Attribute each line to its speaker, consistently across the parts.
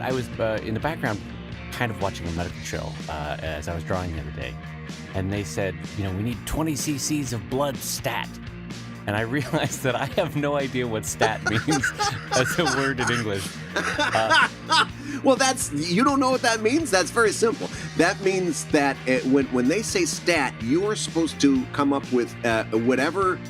Speaker 1: I was in the background kind of watching a medical show as I was drawing the other day. And they said, we need 20 cc's of blood stat. And I realized that I have no idea what stat means as a word in English.
Speaker 2: Well, you don't know what that means? That's very simple. That means that when they say stat, you are supposed to come up with whatever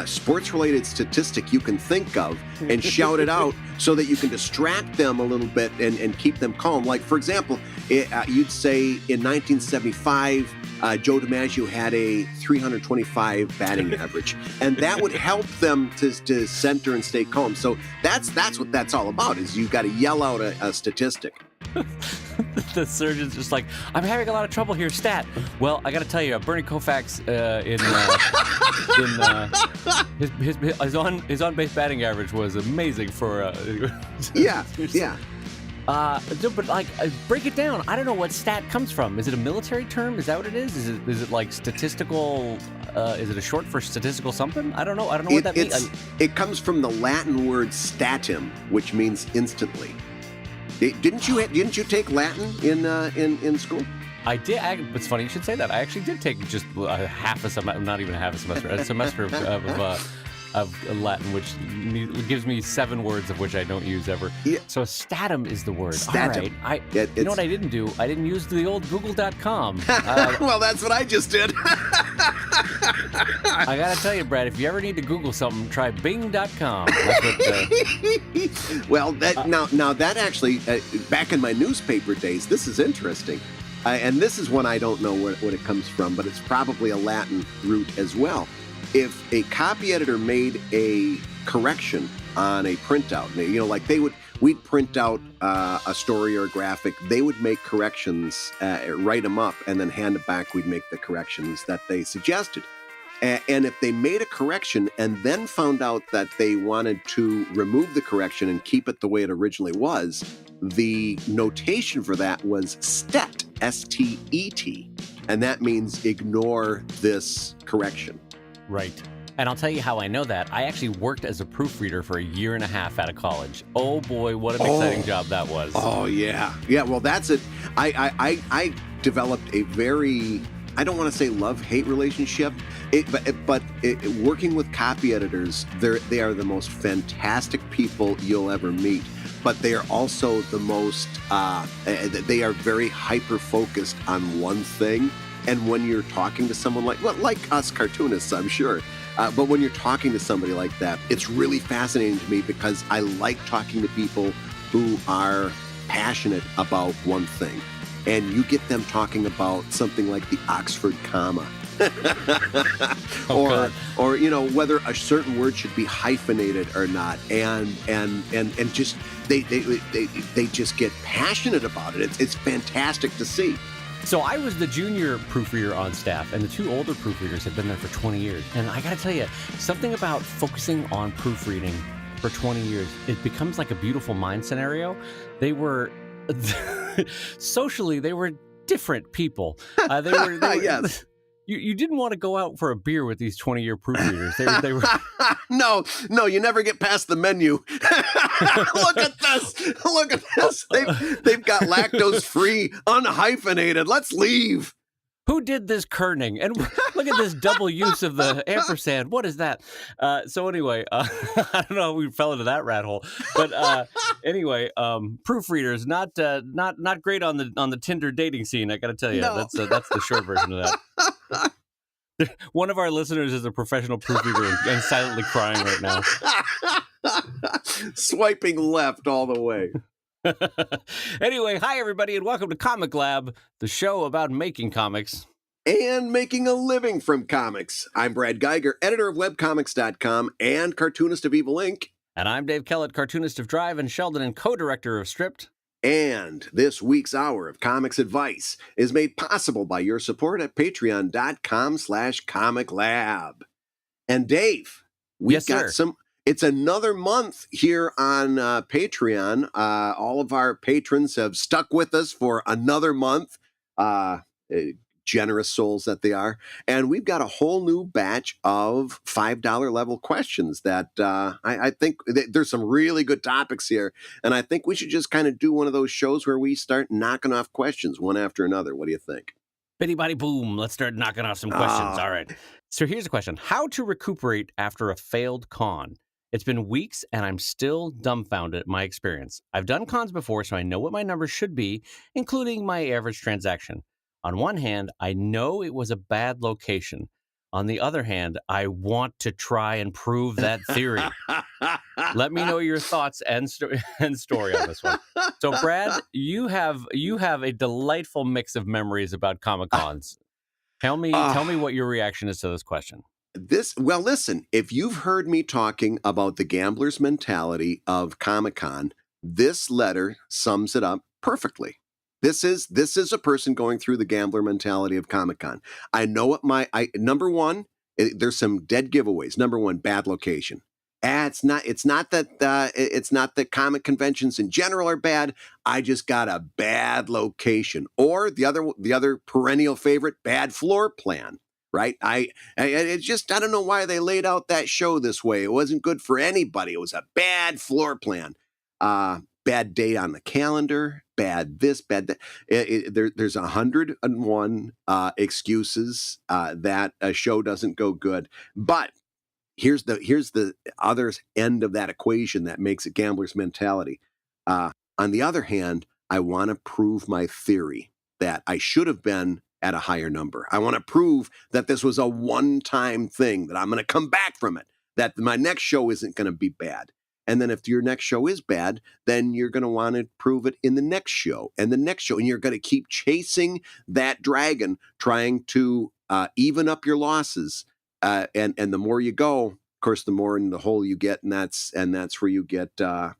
Speaker 2: sports-related statistic you can think of and shout it out so that you can distract them a little bit and keep them calm. Like, for example, you'd say in 1975, Joe DiMaggio had a 325 batting average, and that would help them to center and stay calm. So that's what that's all about, is you got to yell out a statistic.
Speaker 1: The surgeon's just like, I'm having a lot of trouble here, stat. Well, I got to tell you, Bernie Koufax his on-base batting average was amazing for...
Speaker 2: Yeah.
Speaker 1: But break it down. I don't know what stat comes from. Is it a military term? Is that what it is? Is it like statistical? Is it a short for statistical something? I don't know. I don't know what that means.
Speaker 2: It comes from the Latin word statim, which means instantly. Didn't you take Latin in school?
Speaker 1: I did. It's funny you should say that. I actually did take just half a semester, not even half a semester, a semester of Latin, which gives me 7 words of which I don't use ever. Yeah. So statum is the word.
Speaker 2: Statum.
Speaker 1: All right. You know what I didn't do? I didn't use the old Google.com.
Speaker 2: Well, that's what I just did.
Speaker 1: I got to tell you, Brad, if you ever need to Google something, try Bing.com.
Speaker 2: Well, now that actually, back in my newspaper days, this is interesting. And this is one I don't know what it comes from, but it's probably a Latin root as well. If a copy editor made a correction on a printout, like we'd print out a story or a graphic, they would make corrections, write them up, and then hand it back. We'd make the corrections that they suggested. And if they made a correction and then found out that they wanted to remove the correction and keep it the way it originally was, the notation for that was STET, S-T-E-T. And that means ignore this correction.
Speaker 1: Right. And I'll tell you how I know that. I actually worked as a proofreader for a year and a half out of college. Oh boy, what an exciting job that was.
Speaker 2: Oh yeah. Yeah, well that's it. I developed a very, I don't want to say love-hate relationship, but working with copy editors, they are the most fantastic people you'll ever meet. But they are also the most, they are very hyper-focused on one thing. And when you're talking to someone like us cartoonists, I'm sure, but when you're talking to somebody like that, it's really fascinating to me because I like talking to people who are passionate about one thing. And you get them talking about something like the Oxford comma. or whether a certain word should be hyphenated or not, and just they just get passionate about it. It's fantastic to see.
Speaker 1: So I was the junior proofreader on staff, and the 2 older proofreaders had been there for 20 years. And I got to tell you, something about focusing on proofreading for 20 years, it becomes like a beautiful mind scenario. They were socially, they were different people. They were
Speaker 2: yes.
Speaker 1: You didn't want to go out for a beer with these 20-year proofreaders. They were
Speaker 2: No, you never get past the menu. Look at this. They've got lactose-free, unhyphenated. Let's leave.
Speaker 1: Who did this kerning? And look at this double use of the ampersand. What is that? So anyway, I don't know how we fell into that rat hole. But anyway, proofreaders not great on the Tinder dating scene. I got to tell you, no. That's the short version of that. One of our listeners is a professional proofreader and silently crying right now.
Speaker 2: Swiping left all the way.
Speaker 1: Anyway, hi everybody and welcome to Comic Lab, the show about making comics.
Speaker 2: And making a living from comics. I'm Brad Guigar, editor of Webcomics.com and cartoonist of Evil Inc.
Speaker 1: And I'm Dave Kellett, cartoonist of Drive and Sheldon and co-director of Stripped.
Speaker 2: And this week's hour of comics advice is made possible by your support at patreon.com/comiclab. And Dave, we've got some... It's another month here on Patreon. All of our patrons have stuck with us for another month. generous souls that they are. And we've got a whole new batch of $5 level questions that I think there's some really good topics here. And I think we should just kind of do one of those shows where we start knocking off questions one after another. What do you think?
Speaker 1: Bitty body boom. Let's start knocking off some questions. All right. So here's a question. How to recuperate after a failed con? It's been weeks and I'm still dumbfounded at my experience. I've done cons before, so I know what my numbers should be, including my average transaction. On one hand, I know it was a bad location. On the other hand, I want to try and prove that theory. Let me know your thoughts and story on this one. So, Brad, you have a delightful mix of memories about Comic Cons. Tell me what your reaction is to this question.
Speaker 2: Well, listen, if you've heard me talking about the gambler's mentality of Comic-Con, this letter sums it up perfectly. This is a person going through the gambler mentality of Comic-Con. I know what number one, there's some dead giveaways. Number one, bad location. It's not that comic conventions in general are bad. I just got a bad location. Or the other perennial favorite, bad floor plan. Right? I don't know why they laid out that show this way. It wasn't good for anybody. It was a bad floor plan, bad date on the calendar, bad this, bad that. There's 101 excuses that a show doesn't go good. But here's the other end of that equation that makes it gambler's mentality. On the other hand, I want to prove my theory that I should have been at a higher number. I want to prove that this was a one-time thing, that I'm going to come back from it, that my next show isn't going to be bad. And then if your next show is bad, then you're going to want to prove it in the next show and the next show. And you're going to keep chasing that dragon, trying to even up your losses. And the more you go, of course, the more in the hole you get. And that's where you get the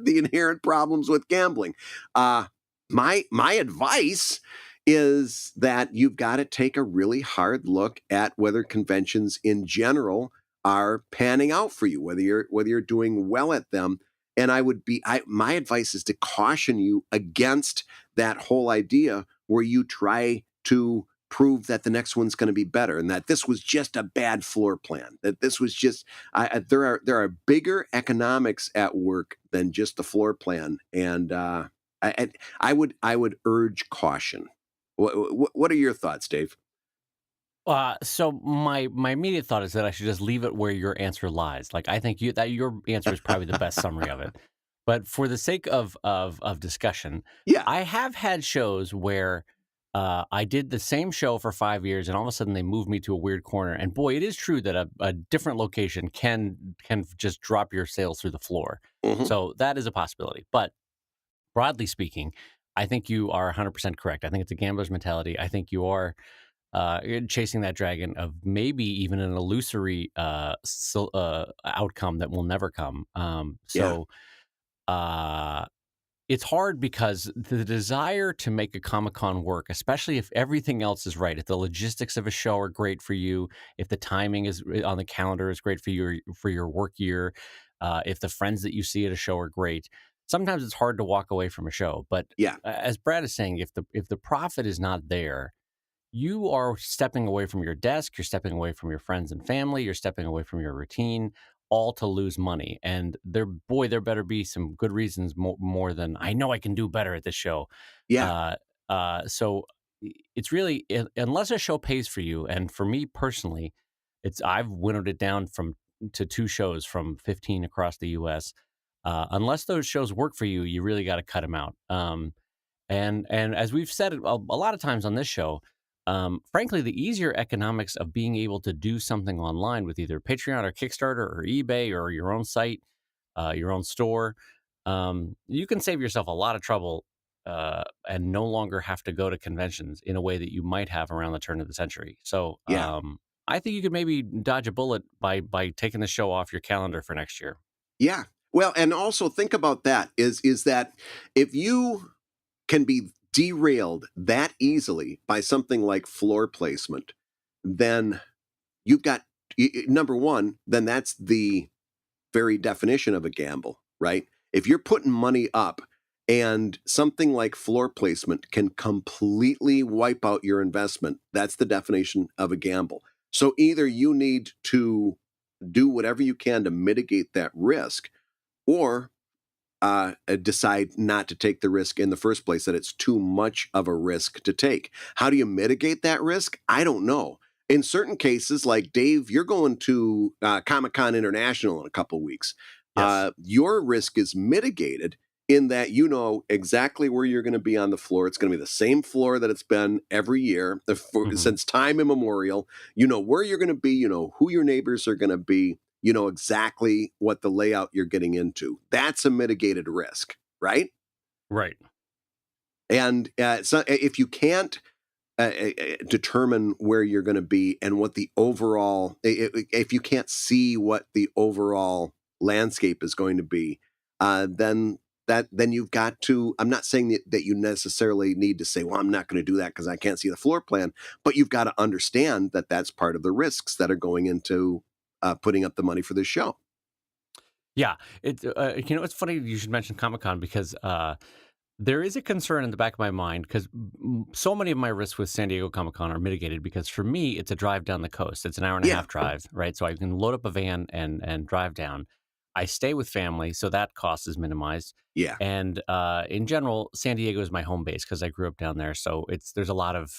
Speaker 2: inherent problems with gambling. My advice is that you've got to take a really hard look at whether conventions in general are panning out for you, whether you're doing well at them. And my advice is to caution you against that whole idea where you try to prove that the next one's going to be better and that this was just a bad floor plan, that this was just there are bigger economics at work than just the floor plan. And I would urge caution. What are your thoughts, Dave?
Speaker 1: So my immediate thought is that I should just leave it where your answer lies. Like, I think that your answer is probably the best summary of it. But for the sake of discussion,
Speaker 2: Yeah.
Speaker 1: I have had shows where I did the same show for 5 years, and all of a sudden they moved me to a weird corner. And boy, it is true that a different location can just drop your sales through the floor.
Speaker 2: Mm-hmm.
Speaker 1: So that is a possibility. But broadly speaking, I think you are 100% correct. I think it's a gambler's mentality. I think you are chasing that dragon of maybe even an illusory outcome that will never come. It's hard because the desire to make a Comic-Con work, especially if everything else is right, if the logistics of a show are great for you, if the timing is on the calendar is great for your work year, if the friends that you see at a show are great, sometimes it's hard to walk away from a show. But
Speaker 2: yeah,
Speaker 1: as Brad is saying, if the profit is not there, you are stepping away from your desk, you're stepping away from your friends and family, you're stepping away from your routine, all to lose money. And there better be some good reasons more than I know I can do better at this show.
Speaker 2: Yeah.
Speaker 1: So it's really, unless a show pays for you, and for me personally, I've winnowed it down to 2 shows from 15 across the U.S. Unless those shows work for you, you really got to cut them out. And as we've said a lot of times on this show, frankly, the easier economics of being able to do something online with either Patreon or Kickstarter or eBay or your own site, your own store, you can save yourself a lot of trouble and no longer have to go to conventions in a way that you might have around the turn of the century. So I think you could maybe dodge a bullet by taking the show off your calendar for next year.
Speaker 2: Yeah. Well, and also think about that is that if you can be derailed that easily by something like floor placement, then you've got, number one, then that's the very definition of a gamble, right? If you're putting money up And something like floor placement can completely wipe out your investment. That's the definition of a gamble. So either you need to do whatever you can to mitigate that risk, or decide not to take the risk in the first place, that it's too much of a risk to take. How do you mitigate that risk? I don't know. In certain cases, like Dave, you're going to Comic-Con International in a couple of weeks.
Speaker 1: Yes.
Speaker 2: Your risk is mitigated in that you know exactly where you're going to be on the floor. It's going to be the same floor that it's been every year since time immemorial. You know where you're going to be. You know who your neighbors are going to be. You know exactly what the layout you're getting into. That's a mitigated risk, right?
Speaker 1: Right.
Speaker 2: And so if you can't determine where you're going to be and what the overall, if you can't see what the overall landscape is going to be, then you've got to, I'm not saying that you necessarily need to say, well, I'm not going to do that because I can't see the floor plan, but you've got to understand that that's part of the risks that are going into putting up the money for this show.
Speaker 1: Yeah. It's funny you should mention Comic-Con because there is a concern in the back of my mind because so many of my risks with San Diego Comic-Con are mitigated because for me, it's a drive down the coast. It's an hour and a half drive, right? So I can load up a van and drive down. I stay with family, so that cost is minimized.
Speaker 2: Yeah.
Speaker 1: And in general, San Diego is my home base because I grew up down there. So there's a lot of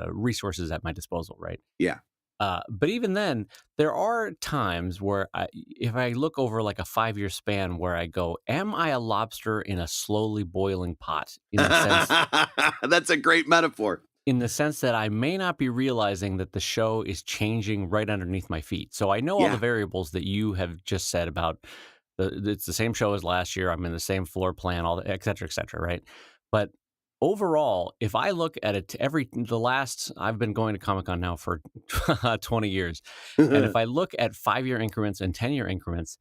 Speaker 1: resources at my disposal, right?
Speaker 2: Yeah.
Speaker 1: But even then, there are times where if I look over like a 5-year span where I go, am I a lobster in a slowly boiling pot? In the sense,
Speaker 2: that's a great metaphor.
Speaker 1: In the sense that I may not be realizing that the show is changing right underneath my feet. So I know all the variables that you have just said about it's the same show as last year. I'm in the same floor plan, all the et cetera, right? But overall, if I look at it, I've been going to Comic-Con now for 20 years. And if I look at 5-year increments and 10-year increments,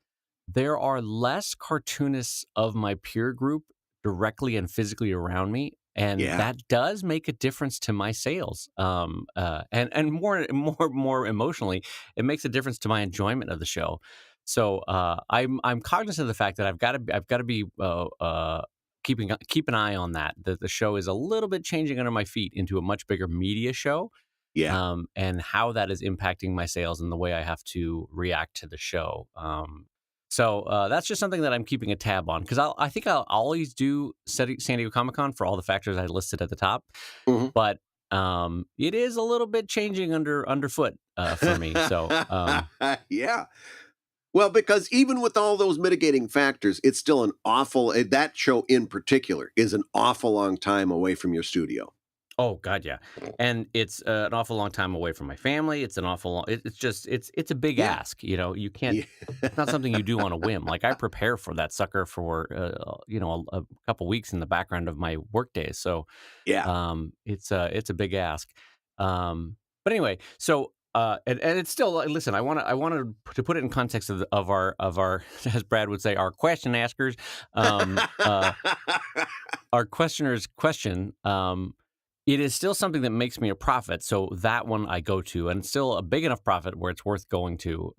Speaker 1: there are less cartoonists of my peer group directly and physically around me. And that does make a difference to my sales. And more emotionally, it makes a difference to my enjoyment of the show. So I'm cognizant of the fact that I've got to be keep an eye on that the show is a little bit changing under my feet into a much bigger media show. And how that is impacting my sales and the way I have to react to the show. So that's just something that I'm keeping a tab on because I think I'll always do San Diego Comic-Con for all the factors I listed at the top. But it is a little bit changing underfoot for me. So
Speaker 2: yeah. Well, because even with all those mitigating factors, it's still that show in particular is an awful long time away from your studio.
Speaker 1: Oh God, yeah, and it's an awful long time away from my family. It's an awful long. It's a big ask. You know, you can't. It's not something you do on a whim. Like I prepare for that sucker for a couple weeks in the background of my work days. So it's a big ask. But anyway, so. And it's still listen. I wanted to put it in context of our as Brad would say, our question askers, our questioner's question. It is still something that makes me a profit. So that one I go to, and it's still a big enough profit where it's worth going to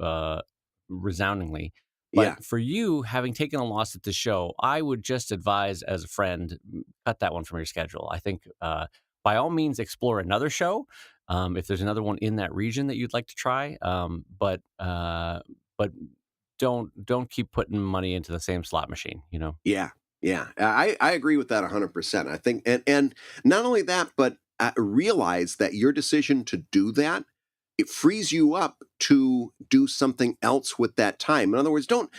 Speaker 1: resoundingly. But for you, having taken a loss at the show, I would just advise as a friend, cut that one from your schedule. I think by all means, explore another show. If there's another one in that region that you'd like to try, but don't keep putting money into the same slot machine, you know?
Speaker 2: Yeah. I agree with that 100%. I think, and not only that, but realize that your decision to do that, it frees you up to do something else with that time. In other words, don't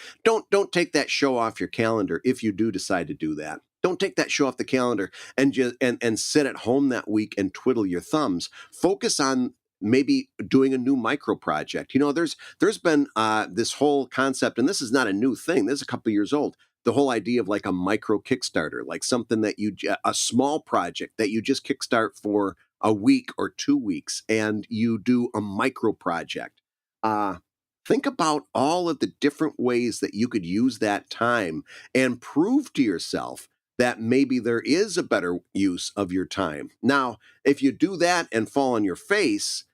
Speaker 2: take that show off your calendar if you do decide to do that. Don't take that show off the calendar and just and sit at home that week and twiddle your thumbs. Focus on maybe doing a new micro project. You know, there's been this whole concept, and this is not a new thing. This is a couple of years old. The whole idea of like a micro Kickstarter, like something that a small project that you just kickstart for a week or 2 weeks, and you do a micro project. Think about all of the different ways that you could use that time and prove to yourself that maybe there is a better use of your time. Now, if you do that and fall on your face,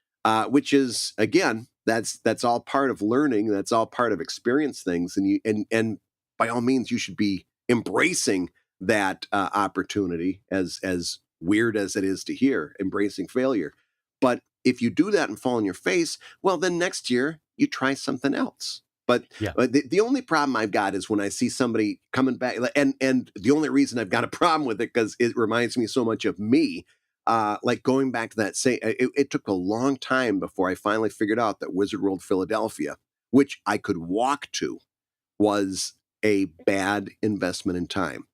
Speaker 2: which is, again, that's all part of learning. That's all part of experience things. And by all means, you should be embracing that opportunity, as weird as it is to hear, embracing failure. But if you do that and fall on your face, well, then next year you try something else. But
Speaker 1: Yeah.
Speaker 2: the only problem I've got is when I see somebody coming back, and the only reason I've got a problem with it because it reminds me so much of me. Like going back to that same, it took a long time before I finally figured out that Wizard World Philadelphia, which I could walk to, was a bad investment in time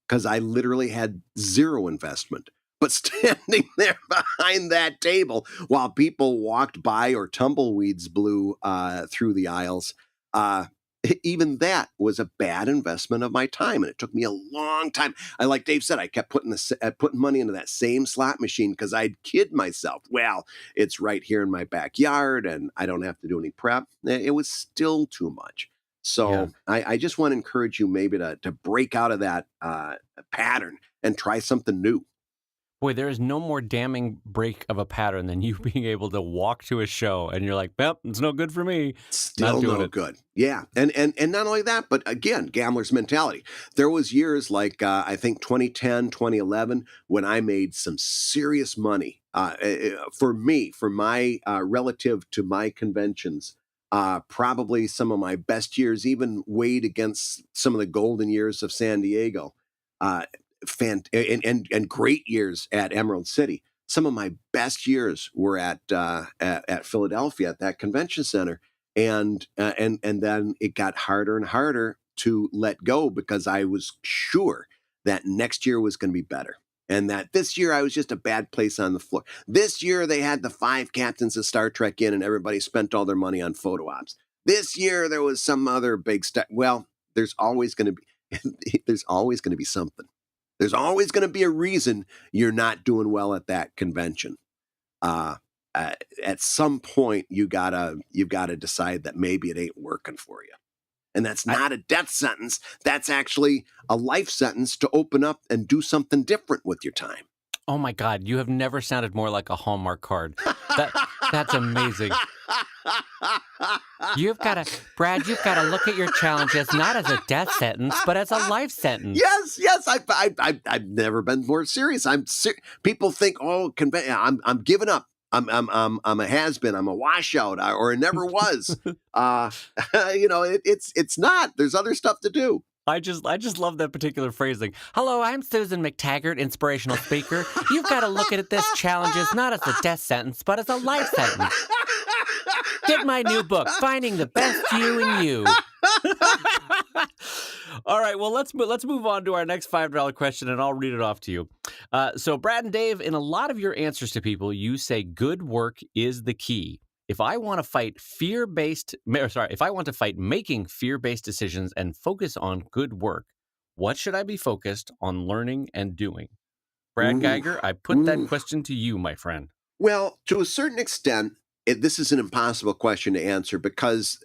Speaker 2: because I literally had zero investment. But standing there behind that table while people walked by or tumbleweeds blew through the aisles, even that was a bad investment of my time. And it took me a long time. Like Dave said, I kept putting money into that same slot machine because I'd kid myself. Well, it's right here in my backyard and I don't have to do any prep. It was still too much. So
Speaker 1: Yeah.
Speaker 2: I just want to encourage you maybe to break out of that pattern and try something new.
Speaker 1: Boy, there is no more damning break of a pattern than you being able to walk to a show and you're like, well, it's no good for me.
Speaker 2: Still
Speaker 1: Not doing
Speaker 2: no
Speaker 1: it.
Speaker 2: good. Yeah. And not only that, but again, gambler's mentality. There was years like I think 2010, 2011, when I made some serious money for me, for my relative to my conventions. Probably some of my best years, even weighed against some of the golden years of San Diego. And great years at Emerald City. Some of my best years were at Philadelphia at that convention center, and then it got harder and harder to let go because I was sure that next year was going to be better, and that this year I was just a bad place on the floor. This year they had the 5 captains of Star Trek in, and everybody spent all their money on photo ops. This year there was some other big stuff. Well, there's always going to be something. There's always going to be a reason you're not doing well at that convention. At some point, you've got to decide that maybe it ain't working for you, and that's not a death sentence. That's actually a life sentence to open up and do something different with your time.
Speaker 1: Oh my God, you have never sounded more like a Hallmark card. That's amazing. Brad, you've got to look at your challenges not as a death sentence, but as a life sentence.
Speaker 2: Yes. I've never been more serious. People think, oh, I'm giving up. I'm a has-been. I'm a washout, or I never was. It's not. There's other stuff to do.
Speaker 1: I just love that particular phrasing. Hello, I'm Susanne Mactaggart, inspirational speaker. You've got to look at this challenges not as a death sentence, but as a life sentence. Get my new book, Finding the Best You in You. All right, well, let's move on to our next $5 question, and I'll read it off to you. So, Brad and Dave, in a lot of your answers to people, you say good work is the key. If I want to fight making fear-based decisions and focus on good work, what should I be focused on learning and doing? Brad Geiger, I put that question to you, my friend.
Speaker 2: Well, to a certain extent, this is an impossible question to answer because,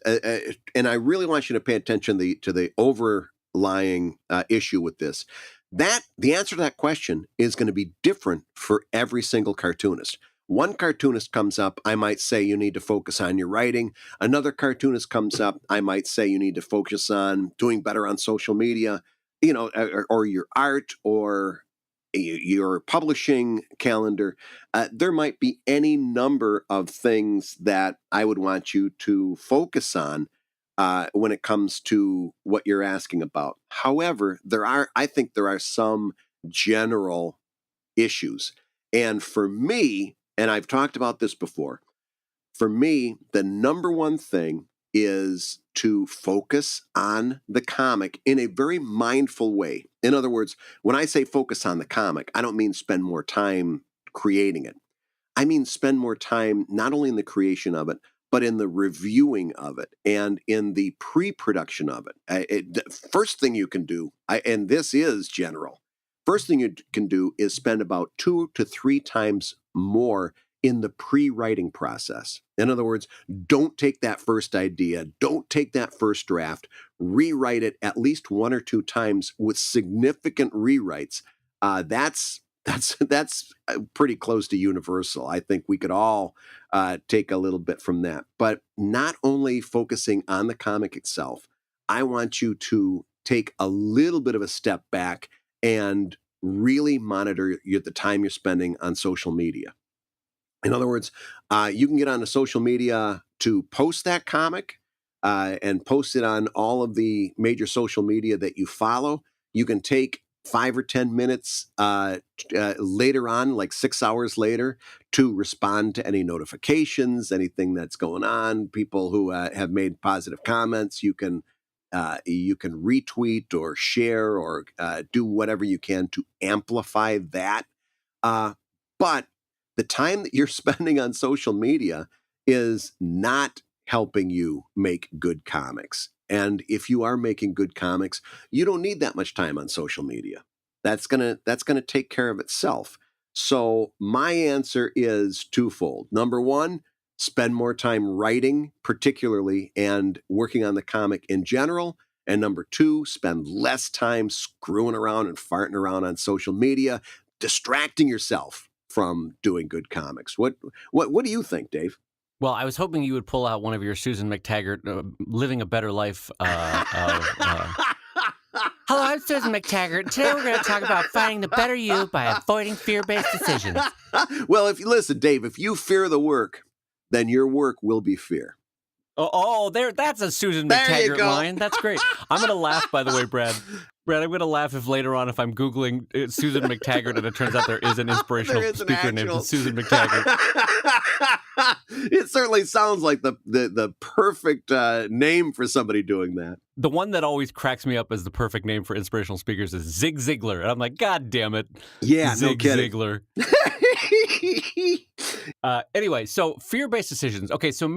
Speaker 2: and I really want you to pay attention to the overlying issue with this. The answer to that question is going to be different for every single cartoonist. One cartoonist comes up, I might say you need to focus on your writing. Another cartoonist comes up, I might say you need to focus on doing better on social media, or your art, or your publishing calendar. There might be any number of things that I would want you to focus on when it comes to what you're asking about. However, I think there are some general issues. And for me, and I've talked about this before, for me, the number one thing is to focus on the comic in a very mindful way. In other words, when I say focus on the comic, I don't mean spend more time creating it. I mean spend more time not only in the creation of it, but in the reviewing of it and in the pre-production of it. First thing you can do, and this is general, first thing you can do is spend about 2 to 3 times more in the pre-writing process. In other words, don't take that first idea, don't take that first draft, rewrite it at least 1 or 2 times with significant rewrites. That's pretty close to universal. I think we could all take a little bit from that. But not only focusing on the comic itself, I want you to take a little bit of a step back and really monitor the time you're spending on social media. In other words, you can get onto social media to post that comic and post it on all of the major social media that you follow. You can take 5 or 10 minutes later on, like 6 hours later, to respond to any notifications, anything that's going on, people who have made positive comments. You can retweet or share or do whatever you can to amplify that. But the time that you're spending on social media is not helping you make good comics. And if you are making good comics, you don't need that much time on social media. That's gonna take care of itself. So my answer is twofold. Number one, spend more time writing, particularly, and working on the comic in general. And number two, spend less time screwing around and farting around on social media, distracting yourself from doing good comics. What do you think, Dave?
Speaker 1: Well, I was hoping you would pull out one of your Susanne Mactaggart, living a better life. Hello, I'm Susanne Mactaggart. Today we're going to talk about finding the better you by avoiding fear-based decisions.
Speaker 2: Well, if you listen, Dave, if you fear the work, then your work will be fear.
Speaker 1: That's a Susanne
Speaker 2: There you
Speaker 1: Mactaggart
Speaker 2: go.
Speaker 1: line. That's great. I'm going to laugh, by the way, Brad. Brad, I'm going to laugh if later on, if I'm Googling Susanne Mactaggart and it turns out there is an inspirational
Speaker 2: There is an
Speaker 1: speaker named
Speaker 2: actual-
Speaker 1: Susanne Mactaggart.
Speaker 2: It certainly sounds like the perfect name for somebody doing that.
Speaker 1: The one that always cracks me up as the perfect name for inspirational speakers is Zig Ziglar. And I'm like, God damn it.
Speaker 2: Yeah,
Speaker 1: Zig
Speaker 2: no kidding.
Speaker 1: Ziglar. Anyway, so fear-based decisions. Okay, so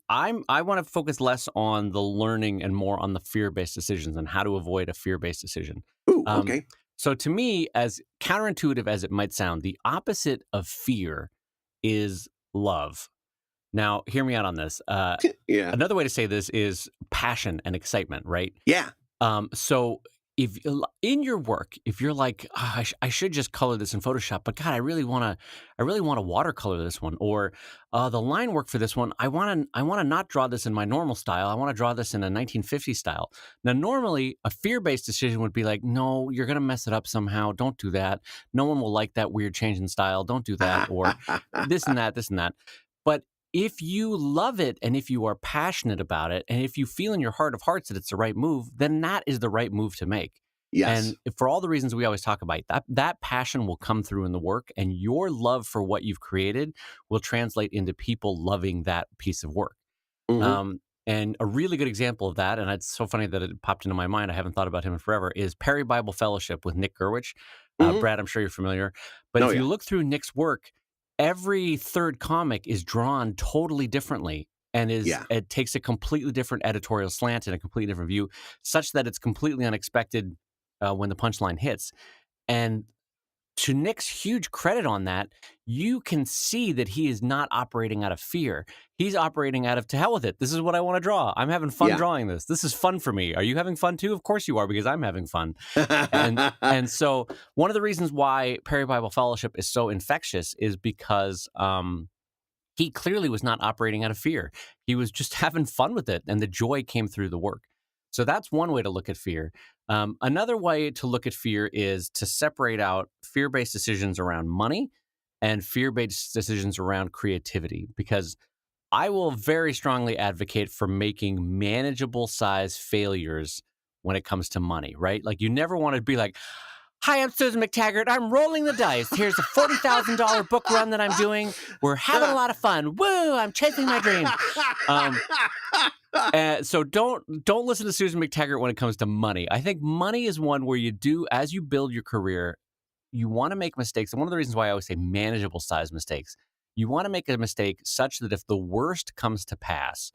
Speaker 1: I want to focus less on the learning and more on the fear-based decisions and how to avoid a fear-based decision.
Speaker 2: Ooh, okay.
Speaker 1: So to me, as counterintuitive as it might sound, the opposite of fear is love. Now, hear me out on this.
Speaker 2: Yeah.
Speaker 1: Another way to say this is passion and excitement, right?
Speaker 2: Yeah.
Speaker 1: So if in your work, if you're like, I should just color this in Photoshop, but God, I really want to watercolor this one, or the line work for this one, I want to not draw this in my normal style. I want to draw this in a 1950s style. Now, normally a fear-based decision would be like, no, you're going to mess it up somehow. Don't do that. No one will like that weird change in style. Don't do that. Or this and that. But if you love it and if you are passionate about it and if you feel in your heart of hearts that it's the right move, then that is the right move to make.
Speaker 2: Yes.
Speaker 1: And for all the reasons we always talk about, that passion will come through in the work, and your love for what you've created will translate into people loving that piece of work.
Speaker 2: Mhm.
Speaker 1: And a really good example of that, and it's so funny that it popped into my mind, I haven't thought about him in forever, is Perry Bible Fellowship with Nick Gerwich.
Speaker 2: Mhm.
Speaker 1: Brad, I'm sure you're familiar. But
Speaker 2: Oh,
Speaker 1: if you
Speaker 2: yeah.
Speaker 1: look through Nick's work, every third comic is drawn totally differently and it takes a completely different editorial slant and a completely different view, such that it's completely unexpected when the punchline hits. And to Nick's huge credit on that, you can see that he is not operating out of fear. He's operating out of, to hell with it. This is what I want to draw. I'm having fun
Speaker 2: Yeah.
Speaker 1: drawing this. This is fun for me. Are you having fun too? Of course you are, because I'm having fun. And so one of the reasons why Perry Bible Fellowship is so infectious is because he clearly was not operating out of fear. He was just having fun with it, and the joy came through the work. So that's one way to look at fear. Another way to look at fear is to separate out fear-based decisions around money and fear-based decisions around creativity, because I will very strongly advocate for making manageable size failures when it comes to money, right? Like, you never want to be like, hi, I'm Susanne Mactaggart. I'm rolling the dice. Here's a $40,000 book run that I'm doing. We're having a lot of fun. Woo, I'm chasing my dream. So don't listen to Susanne Mactaggart when it comes to money. I think money is one where as you build your career, you want to make mistakes. And one of the reasons why I always say manageable size mistakes, you want to make a mistake such that if the worst comes to pass,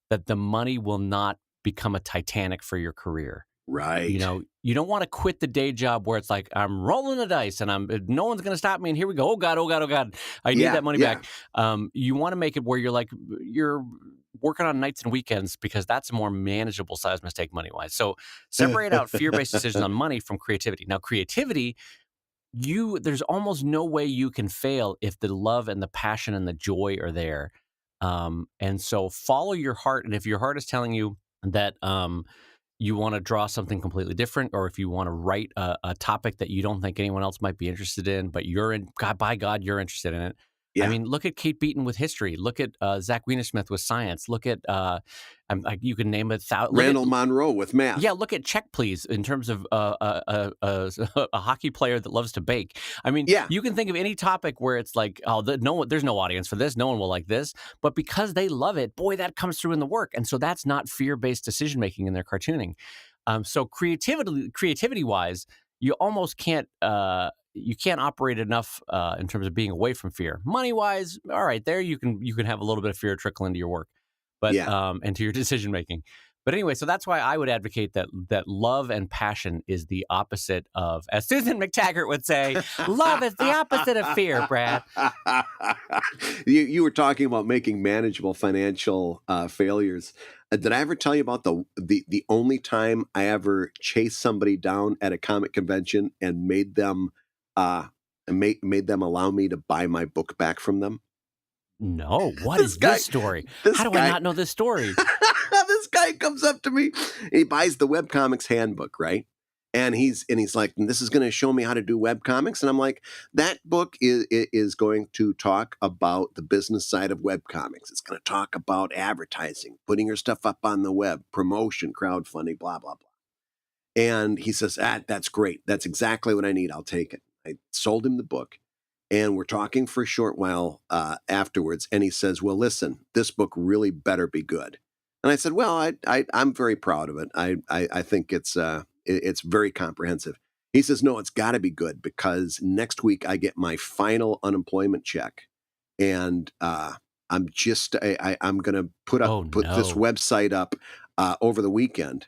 Speaker 1: that the money will not become a Titanic for your career.
Speaker 2: Right.
Speaker 1: You don't want to quit the day job where it's like, I'm rolling the dice and no one's going to stop me. And here we go. Oh God. I need that money back. You want to make it where you're working on nights and weekends, because that's a more manageable size mistake money-wise. So separate out fear-based decisions on money from creativity. Now, creativity, there's almost no way you can fail if the love and the passion and the joy are there. And so follow your heart. And if your heart is telling you that, you want to draw something completely different, or if you want to write a topic that you don't think anyone else might be interested in, but you're in, God, by God, you're interested in it. I
Speaker 2: Yeah.
Speaker 1: mean, look at Kate Beaton with history. Look at Zach Wienersmith with science. Look at, you can name it. Look at,
Speaker 2: Randall Monroe with math.
Speaker 1: yeah, look at Check Please in terms of a hockey player that loves to bake. I mean,
Speaker 2: Yeah.
Speaker 1: you can think of any topic where it's like, oh, there's no audience for this. No one will like this. But because they love it, boy, that comes through in the work. And so that's not fear-based decision-making in their cartooning. So creativity wise, you almost can't you can't operate enough in terms of being away from fear. Money wise, all right, there you can have a little bit of fear trickle into your work, but
Speaker 2: Yeah.
Speaker 1: and to your decision making. But anyway, so that's why I would advocate that love and passion is the opposite of, as Susanne Mactaggart would say, love is the opposite of fear, Brad.
Speaker 2: You were talking about making manageable financial failures. Did I ever tell you about the only time I ever chased somebody down at a comic convention and made them allow me to buy my book back from them?
Speaker 1: No, what is this story? How do I not know this story?
Speaker 2: This guy comes up to me. He buys the Webcomics handbook, right? And he's like, this is going to show me how to do webcomics. And I'm like, that book is going to talk about the business side of webcomics. It's going to talk about advertising, putting your stuff up on the web, promotion, crowdfunding, blah, blah, blah. And he says, that's great. That's exactly what I need. I'll take it. I sold him the book. And we're talking for a short while afterwards. And he says, well, listen, this book really better be good. And I said, well, I'm very proud of it. I think it's very comprehensive. He says, no, it's got to be good because next week I get my final unemployment check. And I'm going to put this website up over the weekend.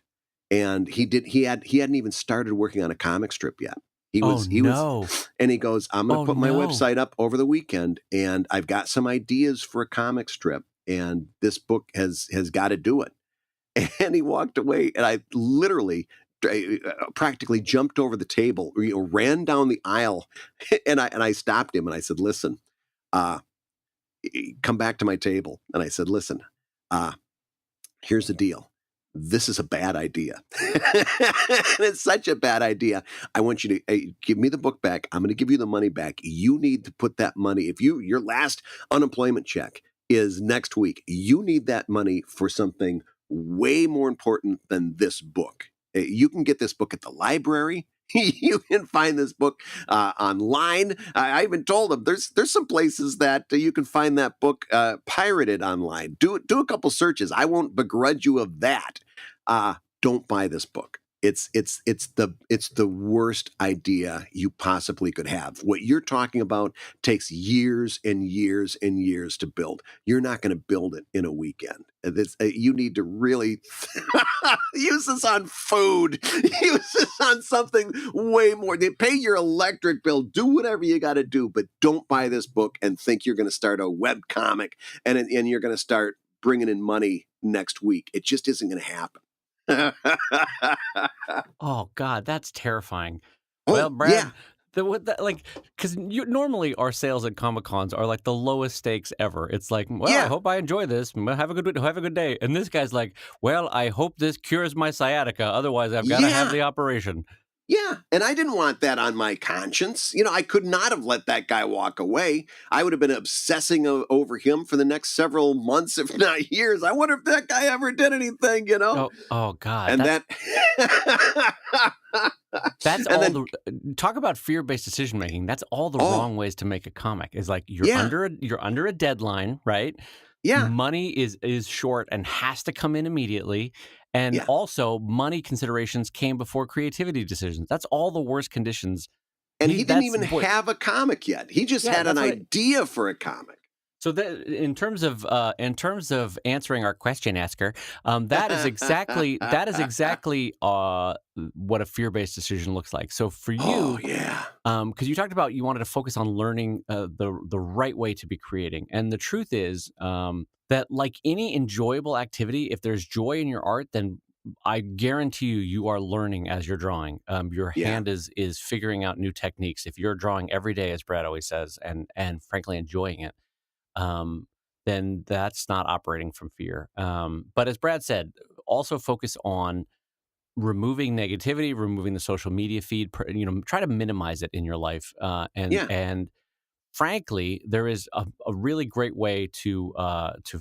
Speaker 2: And he hadn't even started working on a comic strip yet. He was, and he goes, I'm going to put my website up over the weekend and I've got some ideas for a comic strip and this book has got to do it. And he walked away and I literally practically jumped over the table, ran down the aisle and I stopped him and I said, listen, come back to my table. And I said, listen, here's the deal. This is a bad idea. It's such a bad idea. I want you to give me the book back. I'm going to give you the money back. You need to put that money. If your last unemployment check is next week, you need that money for something way more important than this book. You can get this book at the library. You can find this book online. I even told him there's some places that you can find that book pirated online. Do a couple searches. I won't begrudge you of that. Don't buy this book. It's the worst idea you possibly could have. What you're talking about takes years and years and years to build. You're not going to build it in a weekend. You need to really use this on food. Use this on something way more. They pay your electric bill. Do whatever you got to do, but don't buy this book and think you're going to start a web comic and you're going to start bringing in money next week. It just isn't going to happen.
Speaker 1: Oh God, that's terrifying. Well, Brad,
Speaker 2: yeah.
Speaker 1: because normally our sales at Comic Cons are like the lowest stakes ever. It's like, well, I hope I enjoy this. Have a good day. And this guy's like, well, I hope this cures my sciatica. Otherwise, I've got to have the operation.
Speaker 2: Yeah, and I didn't want that on my conscience. I could not have let that guy walk away. I would have been obsessing over him for the next several months, if not years. I wonder if that guy ever did anything,
Speaker 1: Oh God.
Speaker 2: And
Speaker 1: talk about fear-based decision-making. That's all the wrong ways to make a comic. Is like you're under a deadline, right?
Speaker 2: Yeah.
Speaker 1: Money is short and has to come in immediately. And also, money considerations came before creativity decisions. That's all the worst conditions.
Speaker 2: And he didn't even have a comic yet. He just had an idea for a comic.
Speaker 1: So in terms of answering our question asker, that is exactly what a fear-based decision looks like. So for you, because you talked about you wanted to focus on learning the right way to be creating, and the truth is that like any enjoyable activity, if there's joy in your art, then I guarantee you are learning as you're drawing. Your hand is figuring out new techniques. If you're drawing every day, as Brad always says, and frankly enjoying it, then that's not operating from fear. But as Brad said, also focus on removing negativity, removing the social media feed, try to minimize it in your life.
Speaker 2: Yeah.
Speaker 1: And frankly, there is a really great way to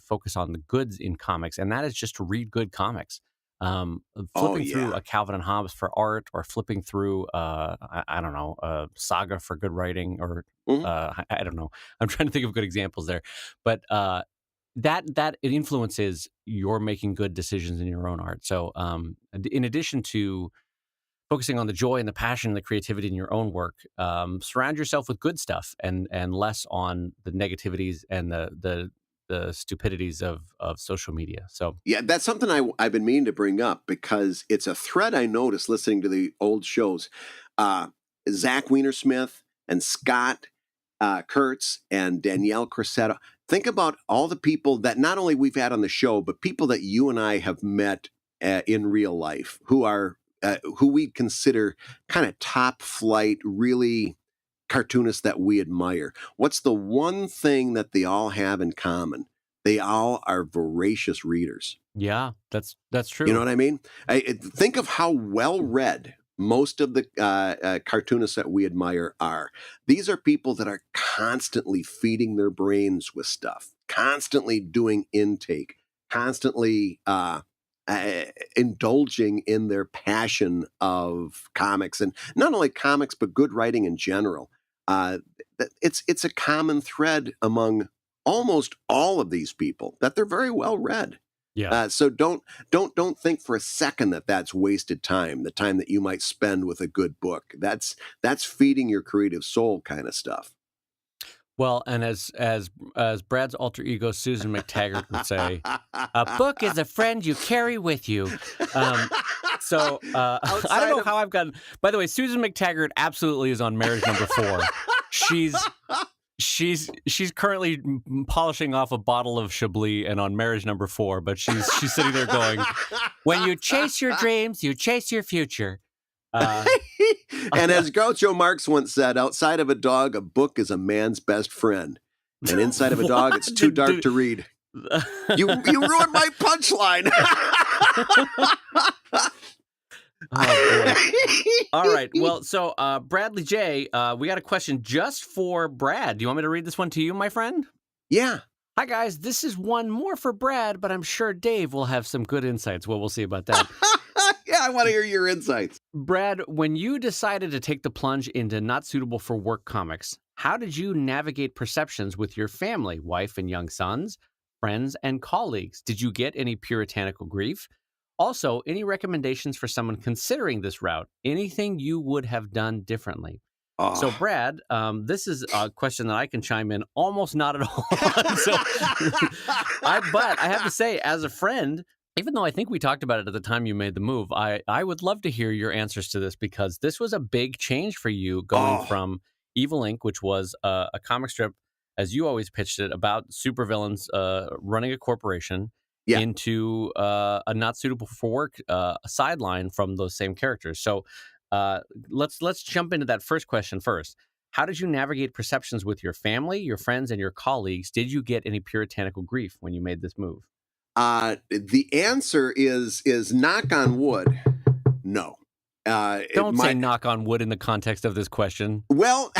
Speaker 1: focus on the goods in comics, and that is just to read good comics.
Speaker 2: Oh,
Speaker 1: Flipping through
Speaker 2: yeah.
Speaker 1: a Calvin and Hobbes for art, or flipping through I don't know, a Saga for good writing, or
Speaker 2: Mhm.
Speaker 1: I don't know. I'm trying to think of good examples there, but that it influences your making good decisions in your own art. So, in addition to focusing on the joy and the passion and the creativity in your own work, surround yourself with good stuff, and less on the negativities and the stupidities of social media. So
Speaker 2: Yeah, that's something I've been meaning to bring up because it's a thread I noticed listening to the old shows. Uh, Zach Wienersmith and Scott Kurtz and Danielle Corsetto. Think about all the people that not only we've had on the show, but people that you and I have met in real life who we consider kind of top flight, really cartoonists that we admire. What's the one thing that they all have in common? They all are voracious readers.
Speaker 1: yeah, that's
Speaker 2: You know
Speaker 1: true.
Speaker 2: what I mean? Think of how well read most of the cartoonists that we admire are. These are people that are constantly feeding their brains with stuff, constantly doing intake, constantly indulging in their passion of comics, and not only comics but good writing in general. Uh, it's a common thread among almost all of these people that they're very well read.
Speaker 1: Yeah.
Speaker 2: So don't think for a second that that's wasted time. The time that you might spend with a good book. That's feeding your creative soul kind of stuff.
Speaker 1: Well, and as Brad's alter ego Susan Mactaggart would say, a book is a friend you carry with you. Um, so I don't
Speaker 2: Outside
Speaker 1: know
Speaker 2: of
Speaker 1: how I've gotten. By the way, Susan Mactaggart absolutely is on marriage number 4. She's she's currently polishing off a bottle of Chablis and on marriage number 4, but she's sitting there going, "When you chase your dreams, you chase your future." Uh,
Speaker 2: and as Groucho Marx once said, outside of a dog, a book is a man's best friend. And inside of a dog, it's
Speaker 1: what
Speaker 2: too
Speaker 1: did
Speaker 2: dark to read. You ruined my punchline.
Speaker 1: Oh boy. All right. Well, so Bradley J, we got a question just for Brad. Do you want me to read this one to you, my friend?
Speaker 2: Yeah.
Speaker 1: Hi guys, this is one more for Brad, but I'm sure Dave will have some good insights. Well, we'll see about that.
Speaker 2: Yeah, I want to hear your insights.
Speaker 1: Brad, when you decided to take the plunge into not suitable for work comics, how did you navigate perceptions with your family, wife and young sons, friends, and colleagues? Did you get any puritanical grief? Also, any recommendations for someone considering this route? Anything you would have done differently? So,
Speaker 2: Oh.
Speaker 1: Brad, this is a question that I can chime in almost not at all on. So, but I have to say, as a friend, even though I think we talked about it at the time you made the move, I would love to hear your answers to this, because this was a big change for you, going
Speaker 2: Oh.
Speaker 1: from Evil Inc., which was a comic strip, as you always pitched it, about supervillains running a corporation,
Speaker 2: Yeah.
Speaker 1: into a not suitable for work sideline from those same characters. So let's jump into that first question first. How did you navigate perceptions with your family, your friends, and your colleagues? Did you get any puritanical grief when you made this move?
Speaker 2: The answer is knock on wood. No.
Speaker 1: Don't say knock on wood in the context of this question.
Speaker 2: Well,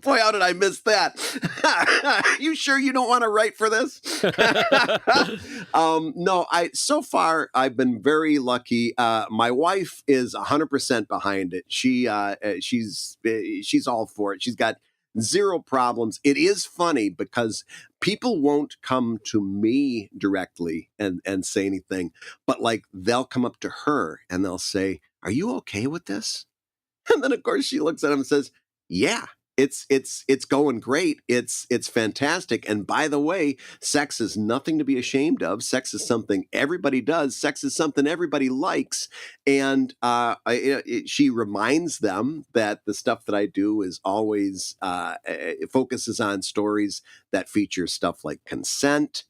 Speaker 2: boy, how did I miss that? You sure you don't want to write for this? No, so far I've been very lucky. My wife is 100% behind it. She's all for it. She's got zero problems. It is funny because people won't come to me directly and say anything, but like they'll come up to her and they'll say, "Are you okay with this?" And then of course she looks at him and says, "Yeah, it's going great. It's fantastic. And by the way, sex is nothing to be ashamed of. Sex is something everybody does. Sex is something everybody likes." And she reminds them that the stuff that I do is always it focuses on stories that feature stuff like consent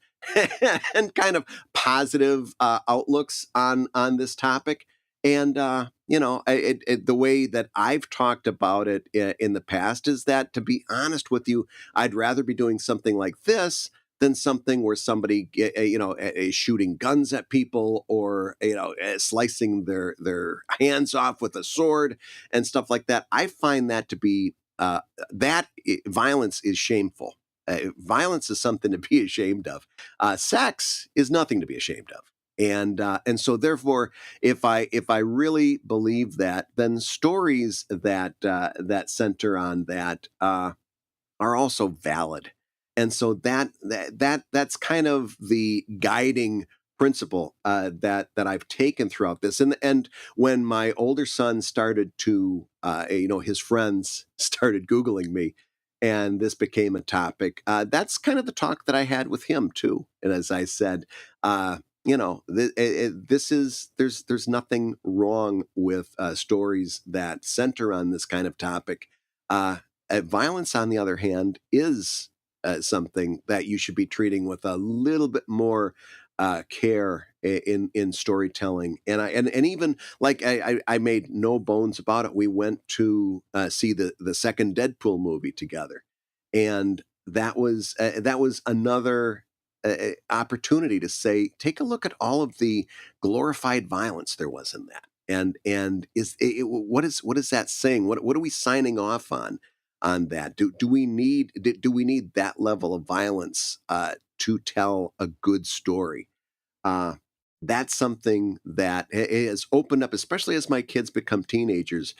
Speaker 2: and kind of positive outlooks on this topic. And the way that I've talked about it in the past is that, to be honest with you, I'd rather be doing something like this than something where somebody, is shooting guns at people, or slicing their hands off with a sword and stuff like that. I find that to be violence is shameful. Violence is something to be ashamed of. Sex is nothing to be ashamed of. And so therefore, if I really believe that, then stories that center on that are also valid. And so that's kind of the guiding principle that I've taken throughout this. And when my older son started to, his friends started Googling me, and this became a topic, that's kind of the talk that I had with him too. And as I said, there's nothing wrong with stories that center on this kind of topic. Violence, on the other hand, is something that you should be treating with a little bit more care in storytelling. And even like I made no bones about it. We went to see the second Deadpool movie together, and that was another opportunity to say, take a look at all of the glorified violence there was in that. And what is that saying? What are we signing off on that? Do we need that level of violence to tell a good story? That's something that has opened up, especially as my kids become teenagers,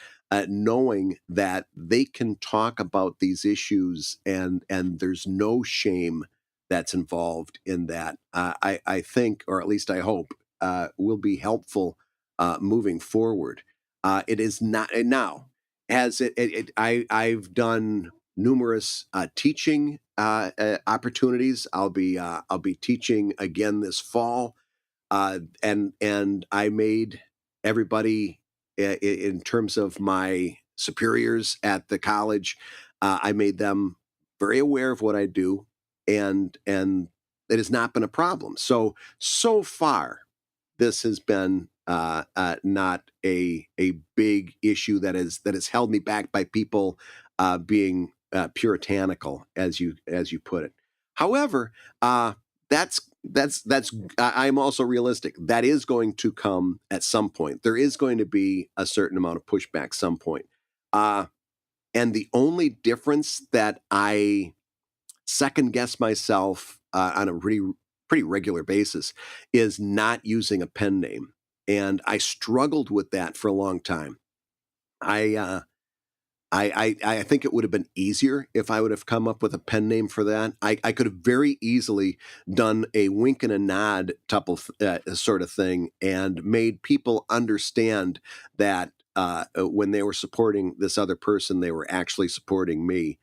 Speaker 2: knowing that they can talk about these issues and there's no shame that's involved in that. I think, or at least I hope, will be helpful moving forward. It is not now. I've done numerous teaching opportunities. I'll be teaching again this fall, and I made everybody in terms of my superiors at the college. I made them very aware of what I do, and it has not been a problem. So far, this has been not a big issue that has held me back by people being puritanical, as you put it. However, that's I'm also realistic. That is going to come at some point. There is going to be a certain amount of pushback some point. And the only difference that I second guess myself on a pretty regular basis is not using a pen name. And I struggled with that for a long time. I think it would have been easier if I would have come up with a pen name for that. I could have very easily done a wink and a nod type of sort of thing, and made people understand that when they were supporting this other person, they were actually supporting me.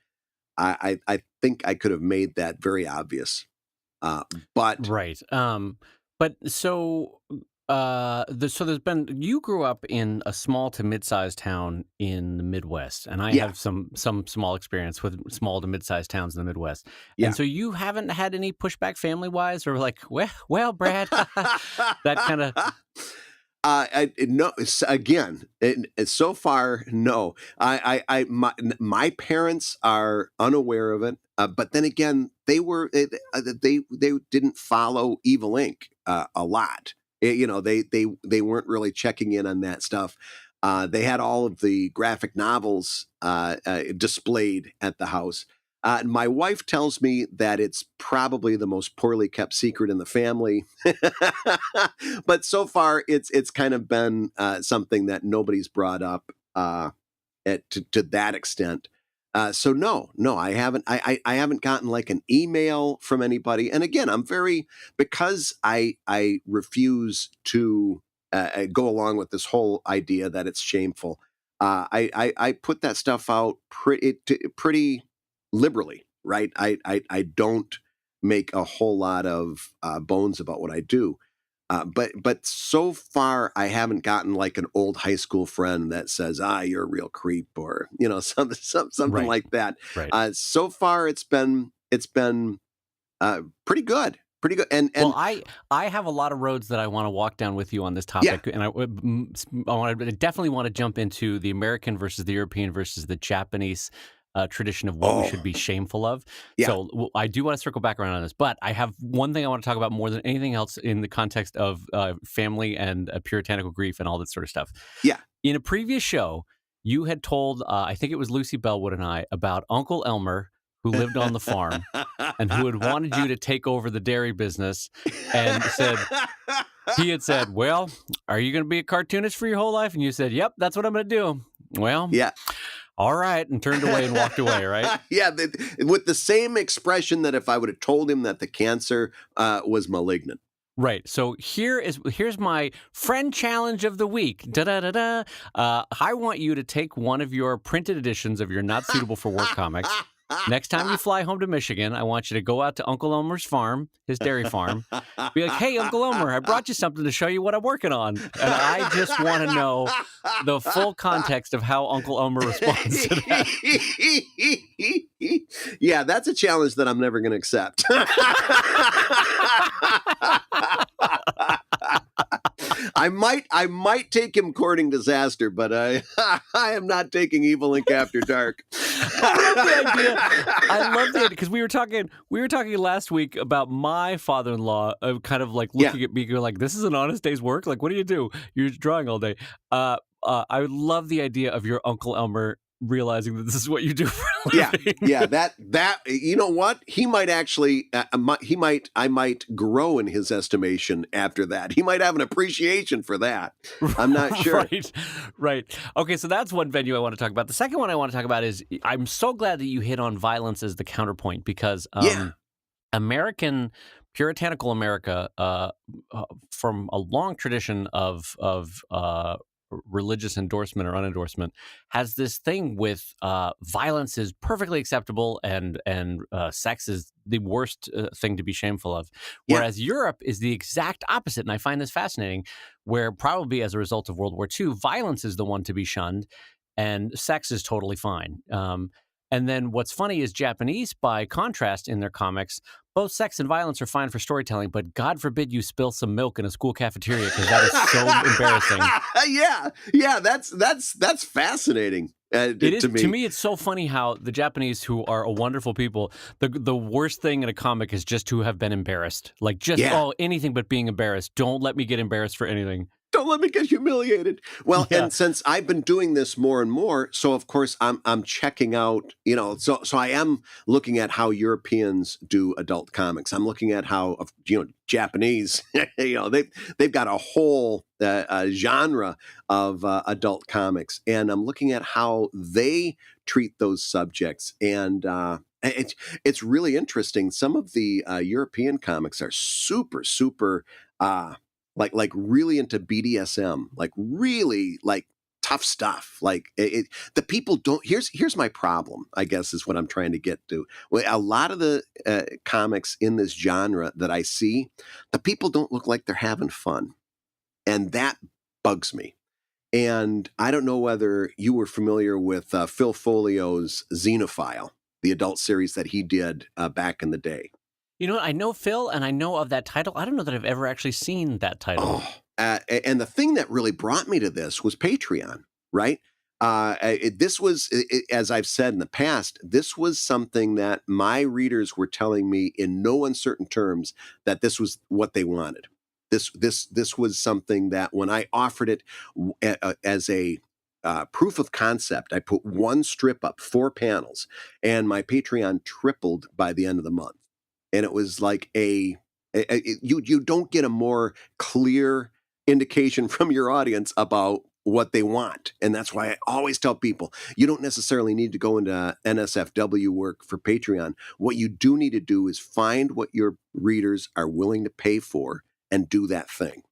Speaker 2: I think I could have made that very obvious. But
Speaker 1: Right. But so there's been, you grew up in a small to mid-sized town in the Midwest, and I
Speaker 2: yeah,
Speaker 1: have some small experience with small to mid-sized towns in the Midwest.
Speaker 2: yeah.
Speaker 1: And so you haven't had any pushback family-wise, or like, well, Brad, that kind of.
Speaker 2: No. Again, so far, no. My parents are unaware of it, but then again, they didn't follow Evil Inc. A lot. They weren't really checking in on that stuff. They had all of the graphic novels displayed at the house. My wife tells me that it's probably the most poorly kept secret in the family, but so far it's kind of been something that nobody's brought up to that extent. So no, I haven't. I haven't gotten like an email from anybody. And again, because I refuse to go along with this whole idea that it's shameful. I put that stuff out pretty liberally, right? I don't make a whole lot of bones about what I do. But so far, I haven't gotten like an old high school friend that says, you're a real creep, or, something
Speaker 1: Right.
Speaker 2: like that.
Speaker 1: Right.
Speaker 2: So far, it's been pretty good. Pretty good. And
Speaker 1: Well, I have a lot of roads that I want to walk down with you on this topic, and I definitely want to jump into the American versus the European versus the Japanese tradition of what we should be shameful of.
Speaker 2: Yeah.
Speaker 1: So I do want to circle back around on this, but I have one thing I want to talk about more than anything else in the context of family and puritanical grief and all that sort of stuff.
Speaker 2: Yeah.
Speaker 1: In a previous show, you had told, I think it was Lucy Bellwood and I, about Uncle Elmer, who lived on the farm and who had wanted you to take over the dairy business, and he had said, well, are you going to be a cartoonist for your whole life? And you said, yep, that's what I'm going to do. Well,
Speaker 2: yeah.
Speaker 1: All right, and turned away and walked away, right?
Speaker 2: Yeah, with the same expression that if I would have told him that the cancer was malignant.
Speaker 1: Right. So here's my friend challenge of the week. I want you to take one of your printed editions of your Not Suitable for Work comics. Next time you fly home to Michigan, I want you to go out to Uncle Elmer's farm, his dairy farm. Be like, hey, Uncle Elmer, I brought you something to show you what I'm working on. And I just want to know the full context of how Uncle Elmer responds to that.
Speaker 2: Yeah, that's a challenge that I'm never going to accept. I might take him courting disaster, but I am not taking Evil Ink After Dark.
Speaker 1: I love the idea because we were talking last week about my father-in-law kind of like looking at me going like, this is an honest day's work. Like, what do? You're drawing all day. I would love the idea of your Uncle Elmer realizing that this is what you do for a living.
Speaker 2: Yeah. That you know what? He might actually. I might grow in his estimation after that. He might have an appreciation for that. I'm not sure.
Speaker 1: Right. Okay, so that's one venue I want to talk about. The second one I want to talk about is I'm so glad that you hit on violence as the counterpoint because American puritanical America, from a long tradition of religious endorsement or unendorsement, has this thing with violence is perfectly acceptable and sex is the worst thing to be shameful of. Whereas Europe is the exact opposite. And I find this fascinating, where probably as a result of World War II, violence is the one to be shunned and sex is totally fine. And then what's funny is Japanese, by contrast, in their comics, both sex and violence are fine for storytelling, but God forbid you spill some milk in a school cafeteria because that is so embarrassing.
Speaker 2: Yeah, that's fascinating.
Speaker 1: It is,
Speaker 2: to me.
Speaker 1: To me, it's so funny how the Japanese, who are a wonderful people, the worst thing in a comic is just to have been embarrassed. Like anything but being embarrassed. Don't let me get embarrassed for anything.
Speaker 2: Don't let me get humiliated. Well, and since I've been doing this more and more, so of course I'm checking out, so I am looking at how Europeans do adult comics. I'm looking at how, Japanese, they've got a whole genre of adult comics, and I'm looking at how they treat those subjects. And it's really interesting. Some of the European comics are super, super like really into BDSM, like really like tough stuff. Like the people don't. Here's my problem, I guess, is what I'm trying to get to. Well, a lot of the comics in this genre that I see, the people don't look like they're having fun, and that bugs me. And I don't know whether you were familiar with Phil Folio's Xenophile, the adult series that he did back in the day.
Speaker 1: You know what? I know Phil, and I know of that title. I don't know that I've ever actually seen that title.
Speaker 2: And the thing that really brought me to this was Patreon, right? This was, as I've said in the past, this was something that my readers were telling me in no uncertain terms that this was what they wanted. This was something that when I offered it as a proof of concept, I put one strip up, 4 panels, and my Patreon tripled by the end of the month. And it was like you don't get a more clear indication from your audience about what they want. And that's why I always tell people, you don't necessarily need to go into NSFW work for Patreon. What you do need to do is find what your readers are willing to pay for and do that thing.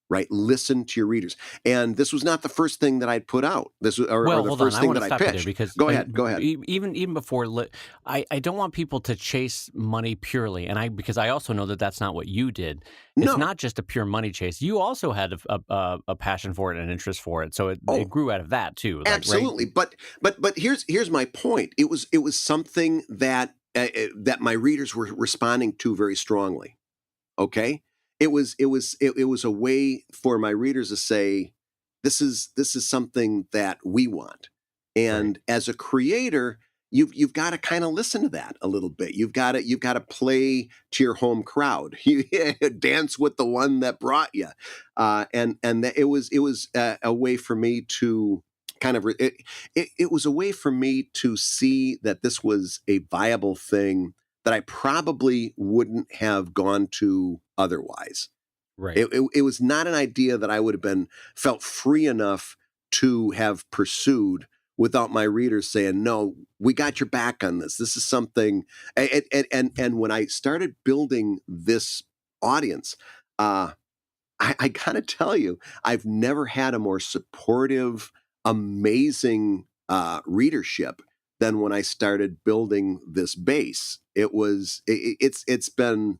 Speaker 2: Right? Listen to your readers. And this was not the first thing that I'd put out. This was or the first thing that I pitched.
Speaker 1: Because
Speaker 2: go ahead.
Speaker 1: Even before, I don't want people to chase money purely, and because I also know that that's not what you did. It's not just a pure money chase. You also had a passion for it and an interest for it, so it grew out of that too.
Speaker 2: Absolutely. Right? But here's my point. It was something that my readers were responding to very strongly. Okay. It was a way for my readers to say, this is something that we want. And as a creator, you've got to kind of listen to that a little bit. You've got to play to your home crowd. You dance with the one that brought you, and that it was a way for me to kind of it was a way for me to see that this was a viable thing that I probably wouldn't have gone to otherwise.
Speaker 1: Right.
Speaker 2: It was not an idea that I would have felt free enough to have pursued without my readers saying, "No, we got your back on this. This is something." And when I started building this audience, I gotta tell you, I've never had a more supportive, amazing readership than when I started building this base. It's been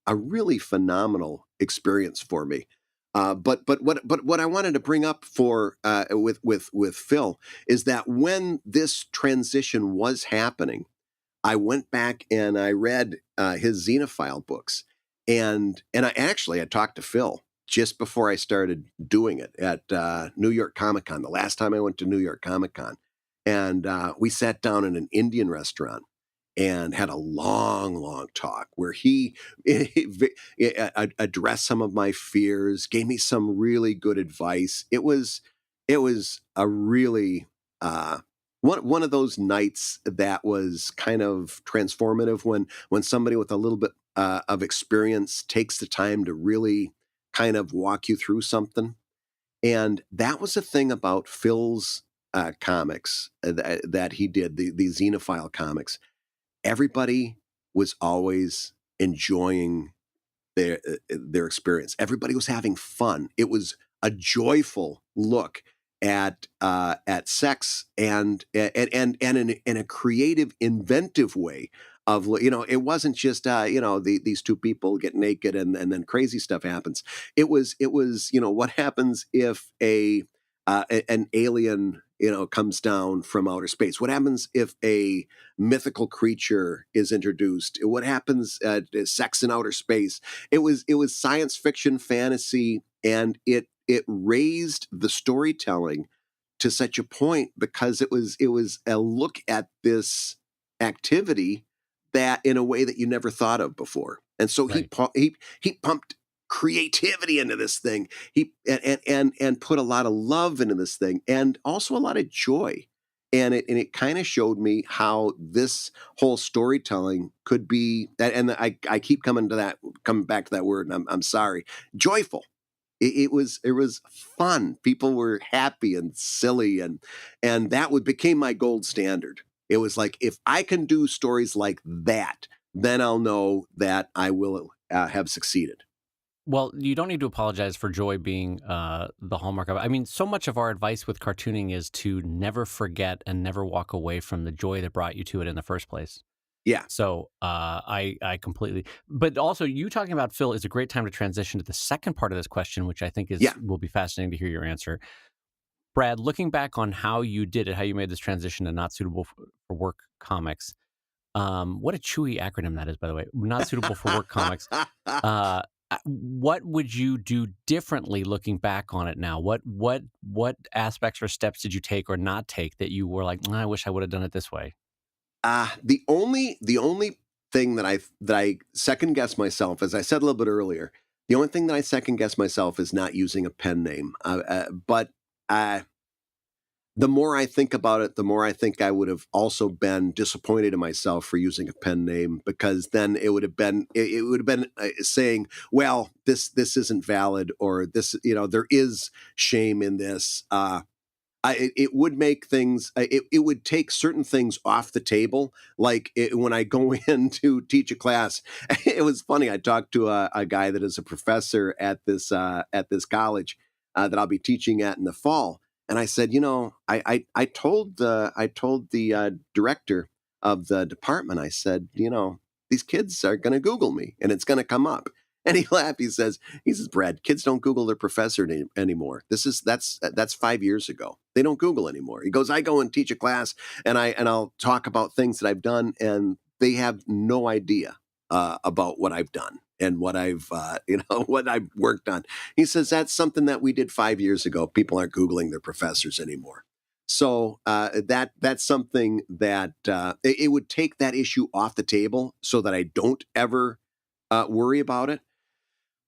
Speaker 2: a really phenomenal experience for me. But what I wanted to bring up for with Phil is that when this transition was happening, I went back and I read his Xenophile books, and I talked to Phil just before I started doing it at New York Comic Con. The last time I went to New York Comic Con, and we sat down in an Indian restaurant and had a long, long talk where he addressed some of my fears, gave me some really good advice. It was a really one of those nights that was kind of transformative when somebody with a little bit of experience takes the time to really kind of walk you through something. And that was the thing about Phil's comics that he did, the Xenophile comics. Everybody was always enjoying their experience. Everybody was having fun. It was a joyful look at sex and in a creative, inventive way of, it wasn't just these two people get naked and then crazy stuff happens. It was what happens if an alien comes down from outer space? What happens if a mythical creature is introduced? What happens sex in outer space? It was science fiction, fantasy, and it raised the storytelling to such a point because it was a look at this activity that in a way that you never thought of before. And so
Speaker 1: Right.
Speaker 2: he pumped creativity into this thing. He and put a lot of love into this thing, and also a lot of joy. And it kind of showed me how this whole storytelling could be. And I keep coming back to that word, and I'm sorry, joyful. It was fun. People were happy and silly, and that became my gold standard. It was like, if I can do stories like that, then I'll know that I will have succeeded.
Speaker 1: Well, you don't need to apologize for joy being the hallmark of it. I mean, so much of our advice with cartooning is to never forget and never walk away from the joy that brought you to it in the first place.
Speaker 2: Yeah.
Speaker 1: So I completely, but also you talking about Phil is a great time to transition to the second part of this question, which I think will be fascinating to hear your answer. Brad, looking back on how you did it, how you made this transition to not suitable for work comics. What a chewy acronym that is, by the way. Not suitable for work comics. What would you do differently looking back on it now? What aspects or steps did you take or not take that you were like, I wish I would have done it this way?
Speaker 2: The only thing that I second guess myself, as I said a little bit earlier, the only thing that I second guess myself is not using a pen name. But the more I think about it, the more I think I would have also been disappointed in myself for using a pen name, because then it would have been saying, well, this isn't valid, or this, there is shame in this. It would make things, it would take certain things off the table. Like when I go in to teach a class, it was funny. I talked to a guy that is a professor at this college that I'll be teaching at in the fall. And I said, I told the director of the department, I said, these kids are going to Google me and it's going to come up. And he laughed. He says, Brad, kids don't Google their professor anymore. That's 5 years ago. They don't Google anymore. He goes, I go and teach a class and I'll talk about things that I've done, and they have no idea about what I've done and what I've what I've worked on. He says, that's something that we did 5 years ago. People aren't Googling their professors anymore. So that's something that it would take that issue off the table so that I don't ever worry about it.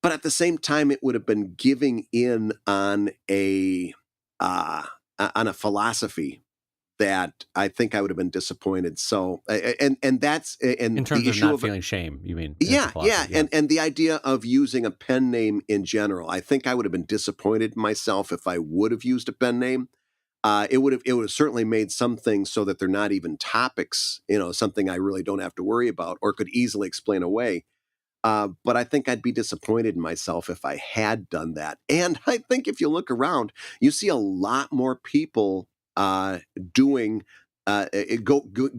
Speaker 2: But at the same time, it would have been giving in on a philosophy that I think I would have been disappointed. So and that's and
Speaker 1: In terms
Speaker 2: the
Speaker 1: of
Speaker 2: issue
Speaker 1: not
Speaker 2: of
Speaker 1: feeling shame, you mean?
Speaker 2: yeah, and the idea of using a pen name in general, I think I would have been disappointed in myself if I would have used a pen name. It would have certainly made some things so that they're not even topics, something I really don't have to worry about or could easily explain away. But I think I'd be disappointed in myself if I had done that. And I think if you look around, you see a lot more people doing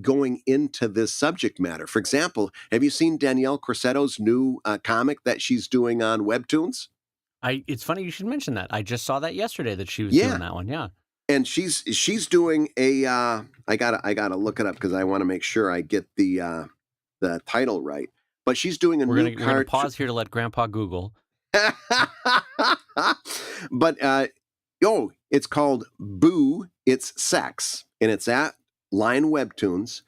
Speaker 2: going into this subject matter. For example, have you seen Danielle Corsetto's new comic that she's doing on Webtoons?
Speaker 1: It's funny you should mention that. I just saw that yesterday that she was
Speaker 2: Yeah,
Speaker 1: doing that one. Yeah.
Speaker 2: and she's doing a. I gotta look it up because I want to make sure I get the title right. But she's doing a
Speaker 1: We're
Speaker 2: new
Speaker 1: gonna pause here to let Grandpa Google.
Speaker 2: But it's called Boo It's Sex, and it's at Line Webtoons,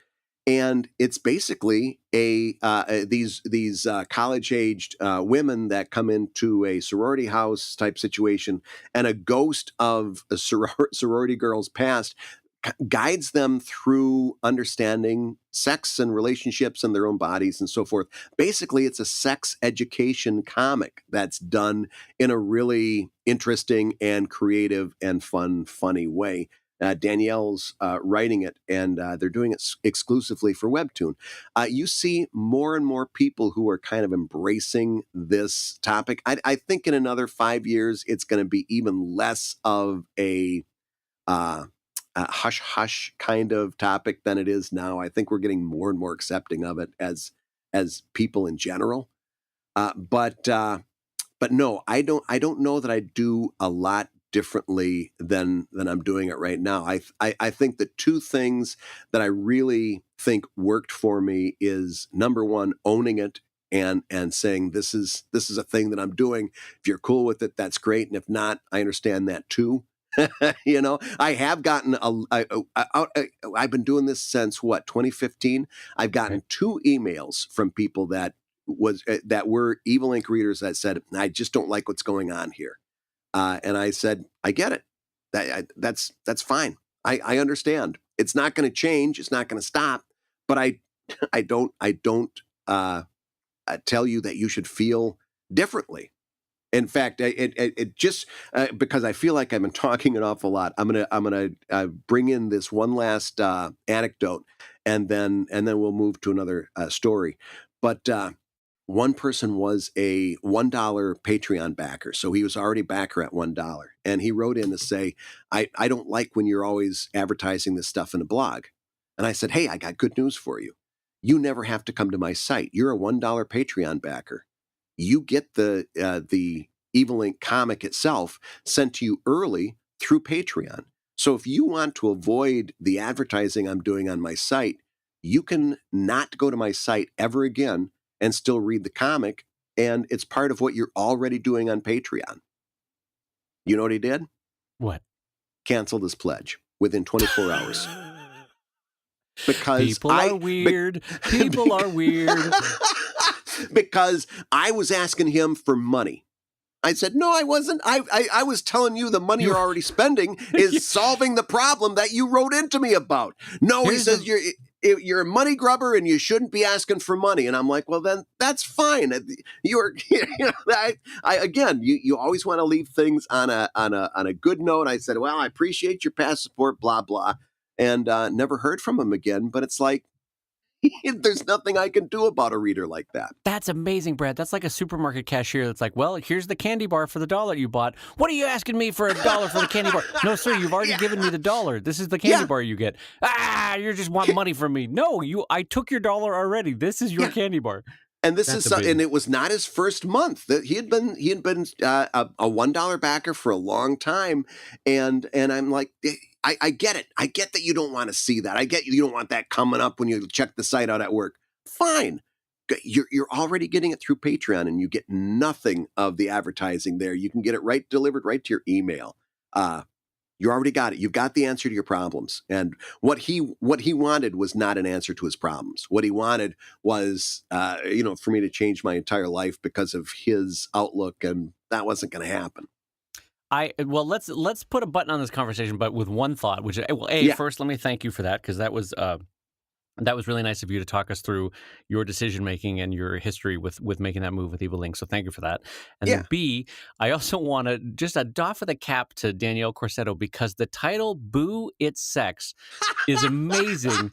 Speaker 2: and it's basically these college aged women that come into a sorority house type situation, and a ghost of a sorority girl's past guides them through understanding sex and relationships and their own bodies and so forth. Basically, it's a sex education comic that's done in a really interesting and creative and funny way. Danielle's writing it, and they're doing it exclusively for Webtoon. You see more and more people who are kind of embracing this topic. I think in another 5 years, it's going to be even less of a hush hush kind of topic than it is now. I think we're getting more and more accepting of it as people in general. But no, I don't know that I do a lot differently than I'm doing it right now. I think the two things that I really think worked for me is, number one, owning it and saying this is a thing that I'm doing. If you're cool with it, that's great, and if not, I understand that too. I have gotten I've been doing this since 2015. I've gotten 2 emails from people that were Evil Ink readers that said, I just don't like what's going on here. And I said, I get it. That's fine. I understand. It's not going to change. It's not going to stop. But I don't tell you that you should feel differently. In fact, it just because I feel like I've been talking an awful lot, I'm gonna bring in this one last anecdote, and then we'll move to another story. But one person was a $1 Patreon backer, so he was already backer at $1, and he wrote in to say, I don't like when you're always advertising this stuff in a blog. And I said, hey, I got good news for you. You never have to come to my site. You're a $1 Patreon backer. You get the Evil Ink comic itself sent to you early through Patreon. So if you want to avoid the advertising I'm doing on my site, you can not go to my site ever again and still read the comic, and it's part of what you're already doing on Patreon. You know what he did?
Speaker 1: What?
Speaker 2: Canceled his pledge within 24 hours. Because
Speaker 1: people are weird. People are weird.
Speaker 2: Because I was asking him for money. I said, no, I wasn't. I was telling you the money you're already spending is solving the problem that you wrote into me about. No, he says you're a money grubber and you shouldn't be asking for money. And I'm like, well, then that's fine. Again, you always want to leave things on a good note. I said, well, I appreciate your past support, blah, blah. And never heard from him again. But it's like, there's nothing I can do about a reader like that.
Speaker 1: That's amazing, Brad. That's like a supermarket cashier that's like, well, here's the candy bar for the $1 you bought. What are you asking me for $1 for the candy bar? No, sir, you've already given me the $1. This is the candy bar you get. You just want money from me. No, I took your $1 already. This is your candy bar.
Speaker 2: And and it was not his first month. That he had been a $1 backer for a long time, and I'm like, I get it. I get that you don't want to see that. I get you don't want that coming up when you check the site out at work. Fine, you're already getting it through Patreon, and you get nothing of the advertising there. You can get it delivered right to your email. You already got it. You've got the answer to your problems. And what he wanted was not an answer to his problems. What he wanted was, for me to change my entire life because of his outlook, and that wasn't going to happen.
Speaker 1: Let's put a button on this conversation, but with one thought, which
Speaker 2: Yeah.
Speaker 1: first let me thank you for that, because that was really nice of you to talk us through your decision making and your history with making that move with Evil Link. So thank you for that. And
Speaker 2: Yeah.
Speaker 1: then B, I also want to just doff of the cap to Danielle Corsetto, because the title "Boo It's Sex" is amazing.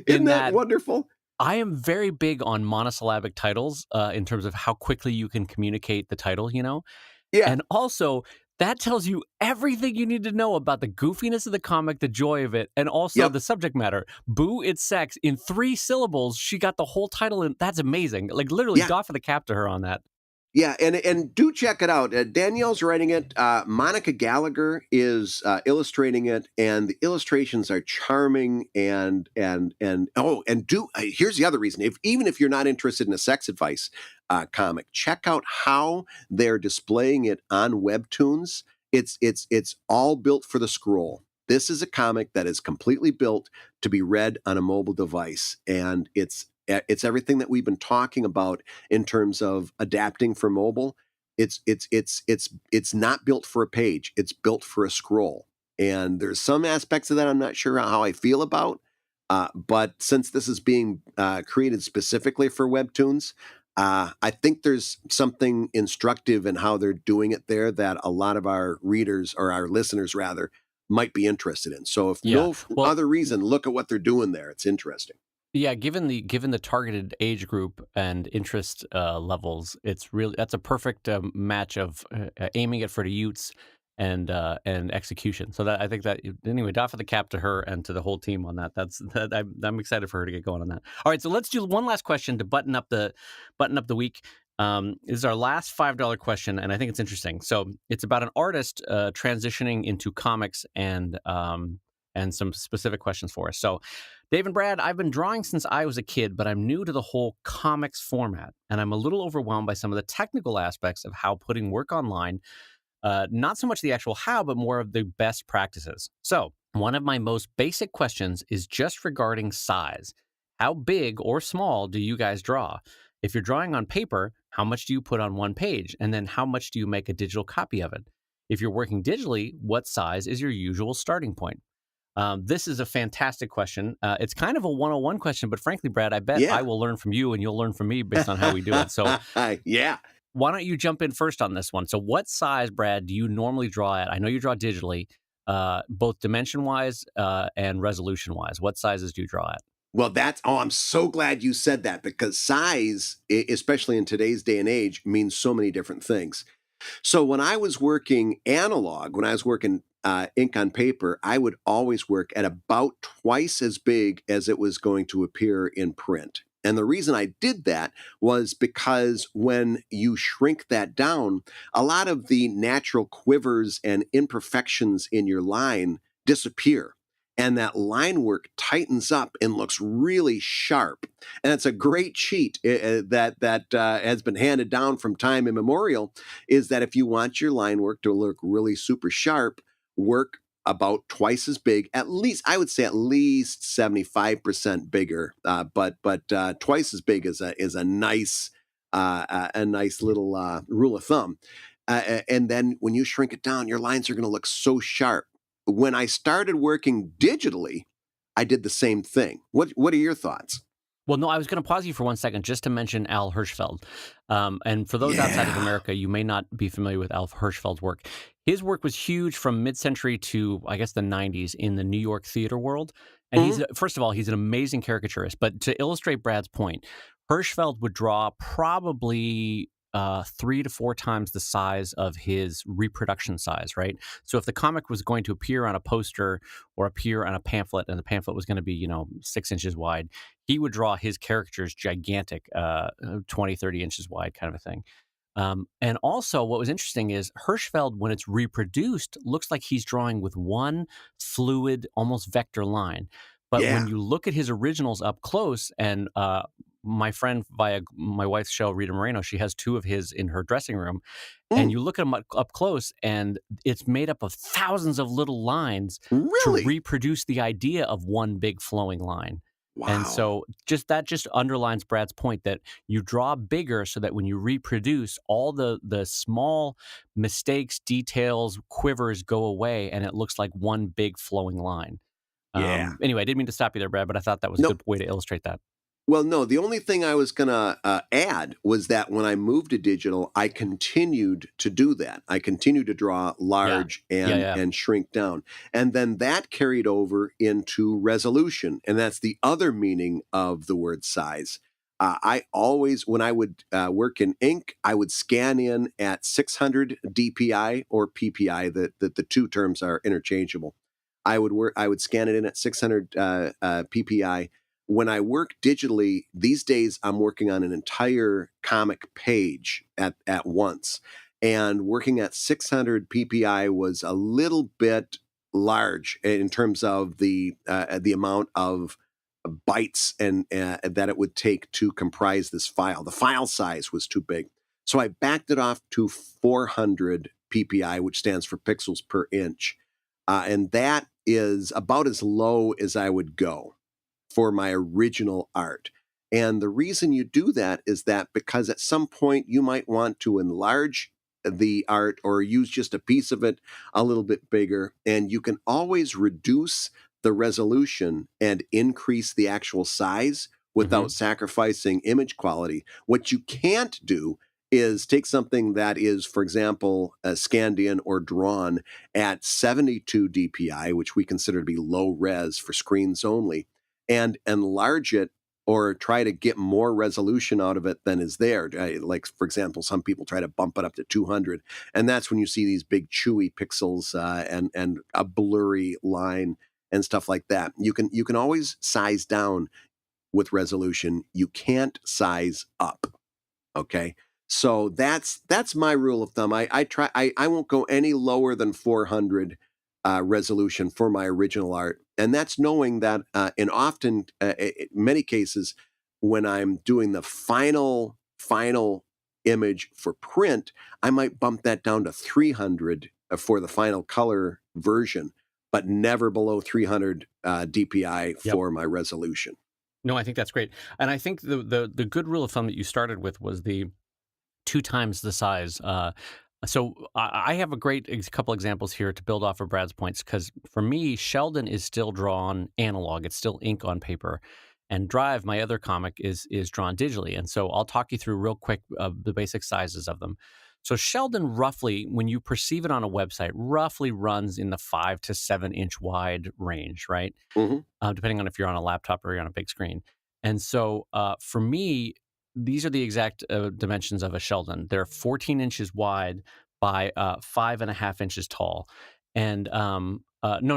Speaker 2: Isn't that wonderful?
Speaker 1: I am very big on monosyllabic titles in terms of how quickly you can communicate the title,
Speaker 2: Yeah.
Speaker 1: And also, that tells you everything you need to know about the goofiness of the comic, the joy of it, and also the subject matter. Boo, it's sex. In 3 syllables, she got the whole title, and that's amazing. Like, literally, doff of the cap to her on that.
Speaker 2: Yeah, and do check it out. Danielle's writing it. Monica Gallagher is illustrating it, and the illustrations are charming. Here's the other reason: even if you're not interested in a sex advice comic, check out how they're displaying it on Webtoons. It's all built for the scroll. This is a comic that is completely built to be read on a mobile device, and it's everything that we've been talking about in terms of adapting for mobile. It's not built for a page. It's built for a scroll. And there's some aspects of that I'm not sure how I feel about. But since this is being created specifically for Webtoons, I think there's something instructive in how they're doing it there that a lot of our readers, or our listeners rather, might be interested in. So if no other reason, look at what they're doing there. It's interesting.
Speaker 1: Yeah, given the targeted age group and interest levels, that's a perfect match of aiming it for the youths and execution. So I think that anyway, doff of the cap to her and to the whole team on that. I'm excited for her to get going on that. All right, so let's do one last question to button up the week. This is our last $5 question, and I think it's interesting. So it's about an artist transitioning into comics and some specific questions for us. So, Dave and Brad, I've been drawing since I was a kid, but I'm new to the whole comics format, and I'm a little overwhelmed by some of the technical aspects of how putting work online, not so much the actual how, but more of the best practices. So, one of my most basic questions is just regarding size. How big or small do you guys draw? If you're drawing on paper, how much do you put on one page? And then how much do you make a digital copy of it? If you're working digitally, what size is your usual starting point? This is a fantastic question. It's kind of a 101 question, but frankly, Brad, I bet I will learn from you and you'll learn from me based on how we do it. So why don't you jump in first on this one? So what size, Brad, do you normally draw at? I know you draw digitally, both dimension-wise and resolution-wise. What sizes do you draw at?
Speaker 2: Well, I'm so glad you said that, because size, especially in today's day and age, means so many different things. So when I was working analog, when I was working ink on paper, I would always work at about twice as big as it was going to appear in print. And the reason I did that was because when you shrink that down, a lot of the natural quivers and imperfections in your line disappear. And that line work tightens up and looks really sharp. And it's a great cheat that has been handed down from time immemorial, is that if you want your line work to look really super sharp, work about twice as big, at least, I would say at least 75% bigger, but twice as big is a nice little rule of thumb. And then when you shrink it down, your lines are going to look so sharp. When I started working digitally, I did the same thing. What are your thoughts?
Speaker 1: Well, no, I was going to pause you for 1 second just to mention Al Hirschfeld. And for those outside of America, you may not be familiar with Al Hirschfeld's work. His work was huge from mid-century to, I guess, the 90s in the New York theater world. And first of all, he's an amazing caricaturist. But to illustrate Brad's point, Hirschfeld would draw probably 3 to 4 times the size of his reproduction size, right? So if the comic was going to appear on a poster or appear on a pamphlet, and the pamphlet was going to be, 6 inches wide, he would draw his caricatures gigantic, 20, 30 inches wide kind of a thing. And also what was interesting is Hirschfeld, when it's reproduced, looks like he's drawing with one fluid, almost vector line. But when you look at his originals up close and my friend via my wife's show, Rita Moreno, she has 2 of his in her dressing room, and
Speaker 2: Mm,
Speaker 1: you look at them up close, and it's made up of thousands of little lines to
Speaker 2: really?
Speaker 1: reproduce the idea of one big flowing line. And
Speaker 2: Wow.
Speaker 1: so just underlines Brad's point that you draw bigger so that when you reproduce, all the small mistakes, details, quivers go away, and it looks like one big flowing line.
Speaker 2: Yeah.
Speaker 1: Anyway, I didn't mean to stop you there, Brad, but I thought that was a
Speaker 2: No,
Speaker 1: good way to illustrate that.
Speaker 2: well, no, the only thing I was going to add was that when I moved to digital, I continued to do that. I continued to draw
Speaker 1: Yeah.
Speaker 2: large
Speaker 1: Yeah,
Speaker 2: and
Speaker 1: yeah.
Speaker 2: shrink down. And then that carried over into resolution. And that's the other meaning of the word size. I always, when I would work in ink, I would scan in at 600 DPI or PPI. The two terms are interchangeable. I would scan it in at 600 PPI. When I work digitally these days, I'm working on an entire comic page at once, and working at 600 PPI was a little bit large in terms of the amount of bytes and that it would take to comprise this file. The file size was too big, so I backed it off to 400 PPI, which stands for pixels per inch, and that is about as low as I would go for my original art. And the reason you do that is that because at some point you might want to enlarge the art or use just a piece of it a little bit bigger, and you can always reduce the resolution and increase the actual size without
Speaker 1: Mhm.
Speaker 2: sacrificing image quality. What you can't do is take something that is, for example, scanned in or drawn at 72 DPI, which we consider to be low res for screens only, and enlarge it or try to get more resolution out of it than is there. Like, for example, some people try to bump it up to 200, and that's when you see these big chewy pixels and a blurry line and stuff like that. You can always size down with resolution. You can't size up. Okay. So that's my rule of thumb. I won't go any lower than 400 resolution for my original art, and that's knowing that in often many cases when I'm doing the final image for print, I might bump that down to 300 for the final color version, but never below 300 DPI
Speaker 1: Yep.
Speaker 2: for my resolution.
Speaker 1: No, I think that's great. And I think the good rule of thumb that you started with was the 2 times the size. So I have a great couple examples here to build off of Brad's points because for me, Sheldon is still drawn analog. It's still ink on paper, and Drive, my other comic, is drawn digitally. And so I'll talk you through real quick the basic sizes of them. So Sheldon, roughly, when you perceive it on a website, roughly runs in the 5 to 7 inch wide range, right?
Speaker 2: Hmm.
Speaker 1: Depending on if you're on a laptop or you're on a big screen. And so for me, these are the exact dimensions of a Sheldon. They're 14 inches wide by 5.5 inches tall. And no,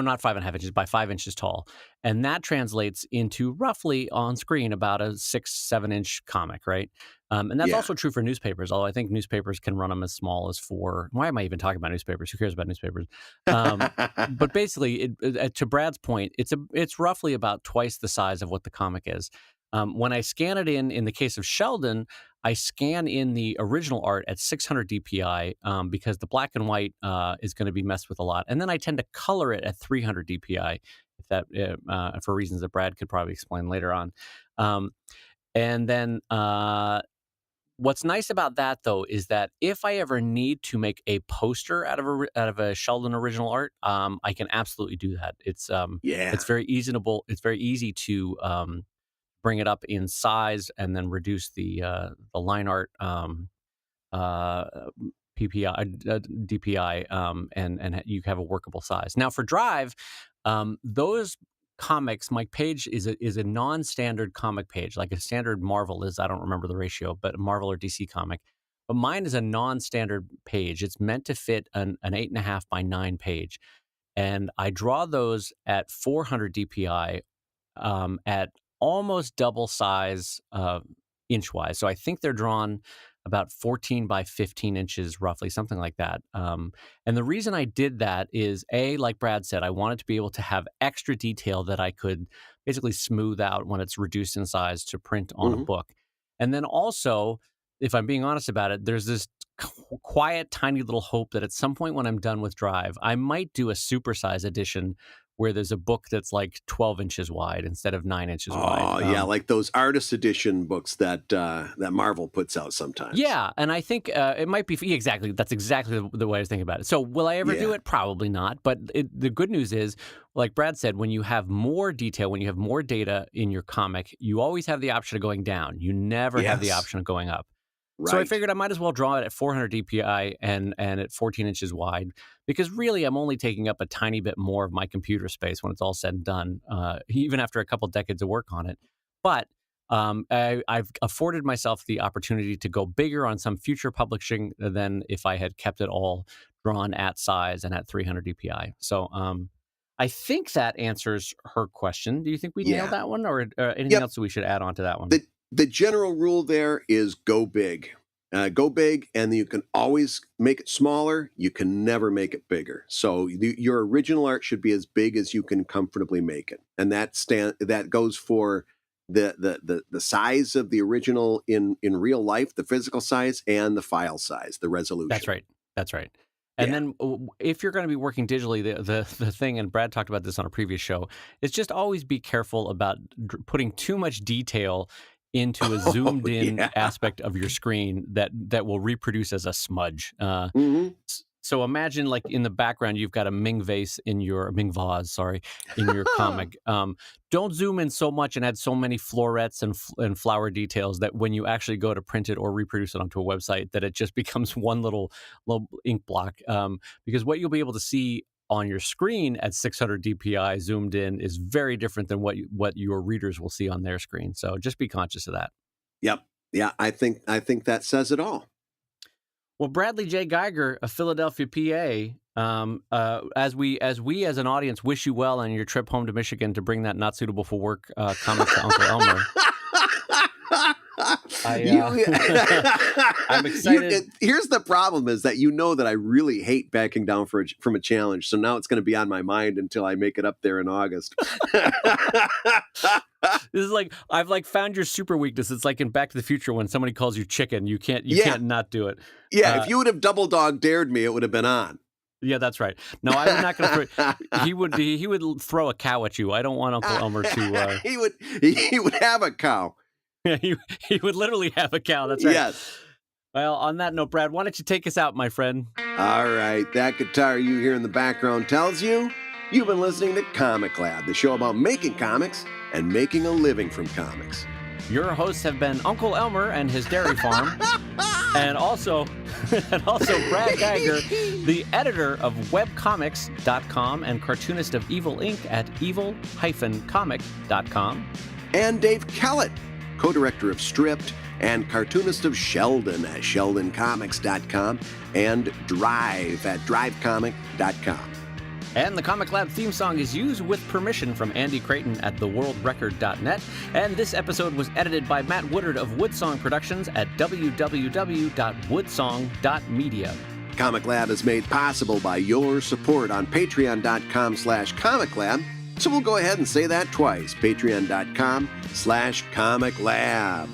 Speaker 1: not 5.5 inches, by 5 inches tall. And that translates into roughly on screen about a 6, 7 inch comic, right? And that's
Speaker 2: Yeah.
Speaker 1: also true for newspapers, although I think newspapers can run them as small as 4. Why am I even talking about newspapers? Who cares about newspapers? Um, but basically, to Brad's point, it's roughly about twice the size of what the comic is. When I scan it in the case of Sheldon, I scan in the original art at 600 DPI because the black and white is going to be messed with a lot, and then I tend to color it at 300 DPI, if that for reasons that Brad could probably explain later on. Um, and then what's nice about that, though, is that if I ever need to make a poster out of a Sheldon original art, I can absolutely do that.
Speaker 2: Yeah.
Speaker 1: It's very easy. It's very easy to bring it up in size and then reduce the line art uh, PPI DPI and you have a workable size. Now for Drive, those comics, my page is a non-standard comic page, like a standard Marvel is. I don't remember the ratio, but Marvel or DC comic. But mine is a non-standard page. It's meant to fit an 8.5 by 9 page, and I draw those at 400 DPI at almost double size inch wise. So I think they're drawn about 14 by 15 inches, roughly, something like that. And the reason I did that is, like Brad said, I wanted to be able to have extra detail that I could basically smooth out when it's reduced in size to print on a book. And then also, if I'm being honest about it, there's this quiet, tiny little hope that at some point when I'm done with Drive, I might do a supersize edition where there's a book that's like 12 inches wide instead of 9 inches wide.
Speaker 2: Oh, yeah, like those artist edition books that that Marvel puts out sometimes.
Speaker 1: Yeah, and I think it might be exactly. That's exactly the way I was thinking about it. So will I ever do it? Probably not. But the good news is, like Brad said, when you have more detail, when you have more data in your comic, you always have the option of going down. You never have the option of going up. Right. So I figured I might as well draw it at 400 DPI and at 14 inches wide, because really I'm only taking up a tiny bit more of my computer space when it's all said and done, even after a couple decades of work on it. But I've afforded myself the opportunity to go bigger on some future publishing than if I had kept it all drawn at size and at 300 DPI. So I think that answers her question. Do you think we nailed that one, or anything else we should add on to that one?
Speaker 2: The general rule there is go big. Go big, and you can always make it smaller. You can never make it bigger. So your original art should be as big as you can comfortably make it. And that goes for the size of the original in real life, the physical size, and the file size, the resolution.
Speaker 1: That's right. And then if you're going to be working digitally, the thing, and Brad talked about this on a previous show, is just always be careful about putting too much detail into a zoomed in aspect of your screen that will reproduce as a smudge. So imagine, like, in the background, you've got a Ming vase in your comic. Don't zoom in so much and add so many florets and flower details that when you actually go to print it or reproduce it onto a website, that it just becomes one little ink block. Because what you'll be able to see on your screen at 600 DPI zoomed in is very different than what your readers will see on their screen. So just be conscious of that.
Speaker 2: Yep. Yeah, I think that says it all.
Speaker 1: Well, Bradley J. Geiger of Philadelphia, PA, as an audience wish you well on your trip home to Michigan to bring that not suitable for work comic to Uncle Elmer. I'm excited.
Speaker 2: Here's the problem: is that that I really hate backing down from a challenge. So now it's going to be on my mind until I make it up there in August.
Speaker 1: This is like, I've found your super weakness. It's like in Back to the Future when somebody calls you chicken, you can't not do it.
Speaker 2: Yeah, if you would have double dog dared me, it would have been on.
Speaker 1: Yeah, that's right. No, I'm not going to. He would throw a cow at you. I don't want Uncle Elmer to.
Speaker 2: He would have a cow.
Speaker 1: Yeah, he would literally have a cow. That's right.
Speaker 2: Yes.
Speaker 1: Well, on that note, Brad, why don't you take us out, my friend?
Speaker 2: All right. That guitar you hear in the background tells you you've been listening to Comic Lab, the show about making comics and making a living from comics.
Speaker 1: Your hosts have been Uncle Elmer and his dairy farm, and also Brad Geiger, the editor of Webcomics.com and cartoonist of Evil Inc. at evil-comic.com.
Speaker 2: And Dave Kellett, co-director of Stripped and cartoonist of Sheldon at sheldoncomics.com and Drive at drivecomic.com.
Speaker 1: And the Comic Lab theme song is used with permission from Andy Creighton at theworldrecord.net. And this episode was edited by Matt Woodard of Woodsong Productions at www.woodsong.media.
Speaker 2: Comic Lab is made possible by your support on patreon.com/comiclab. So we'll go ahead and say that twice, patreon.com/comiclab.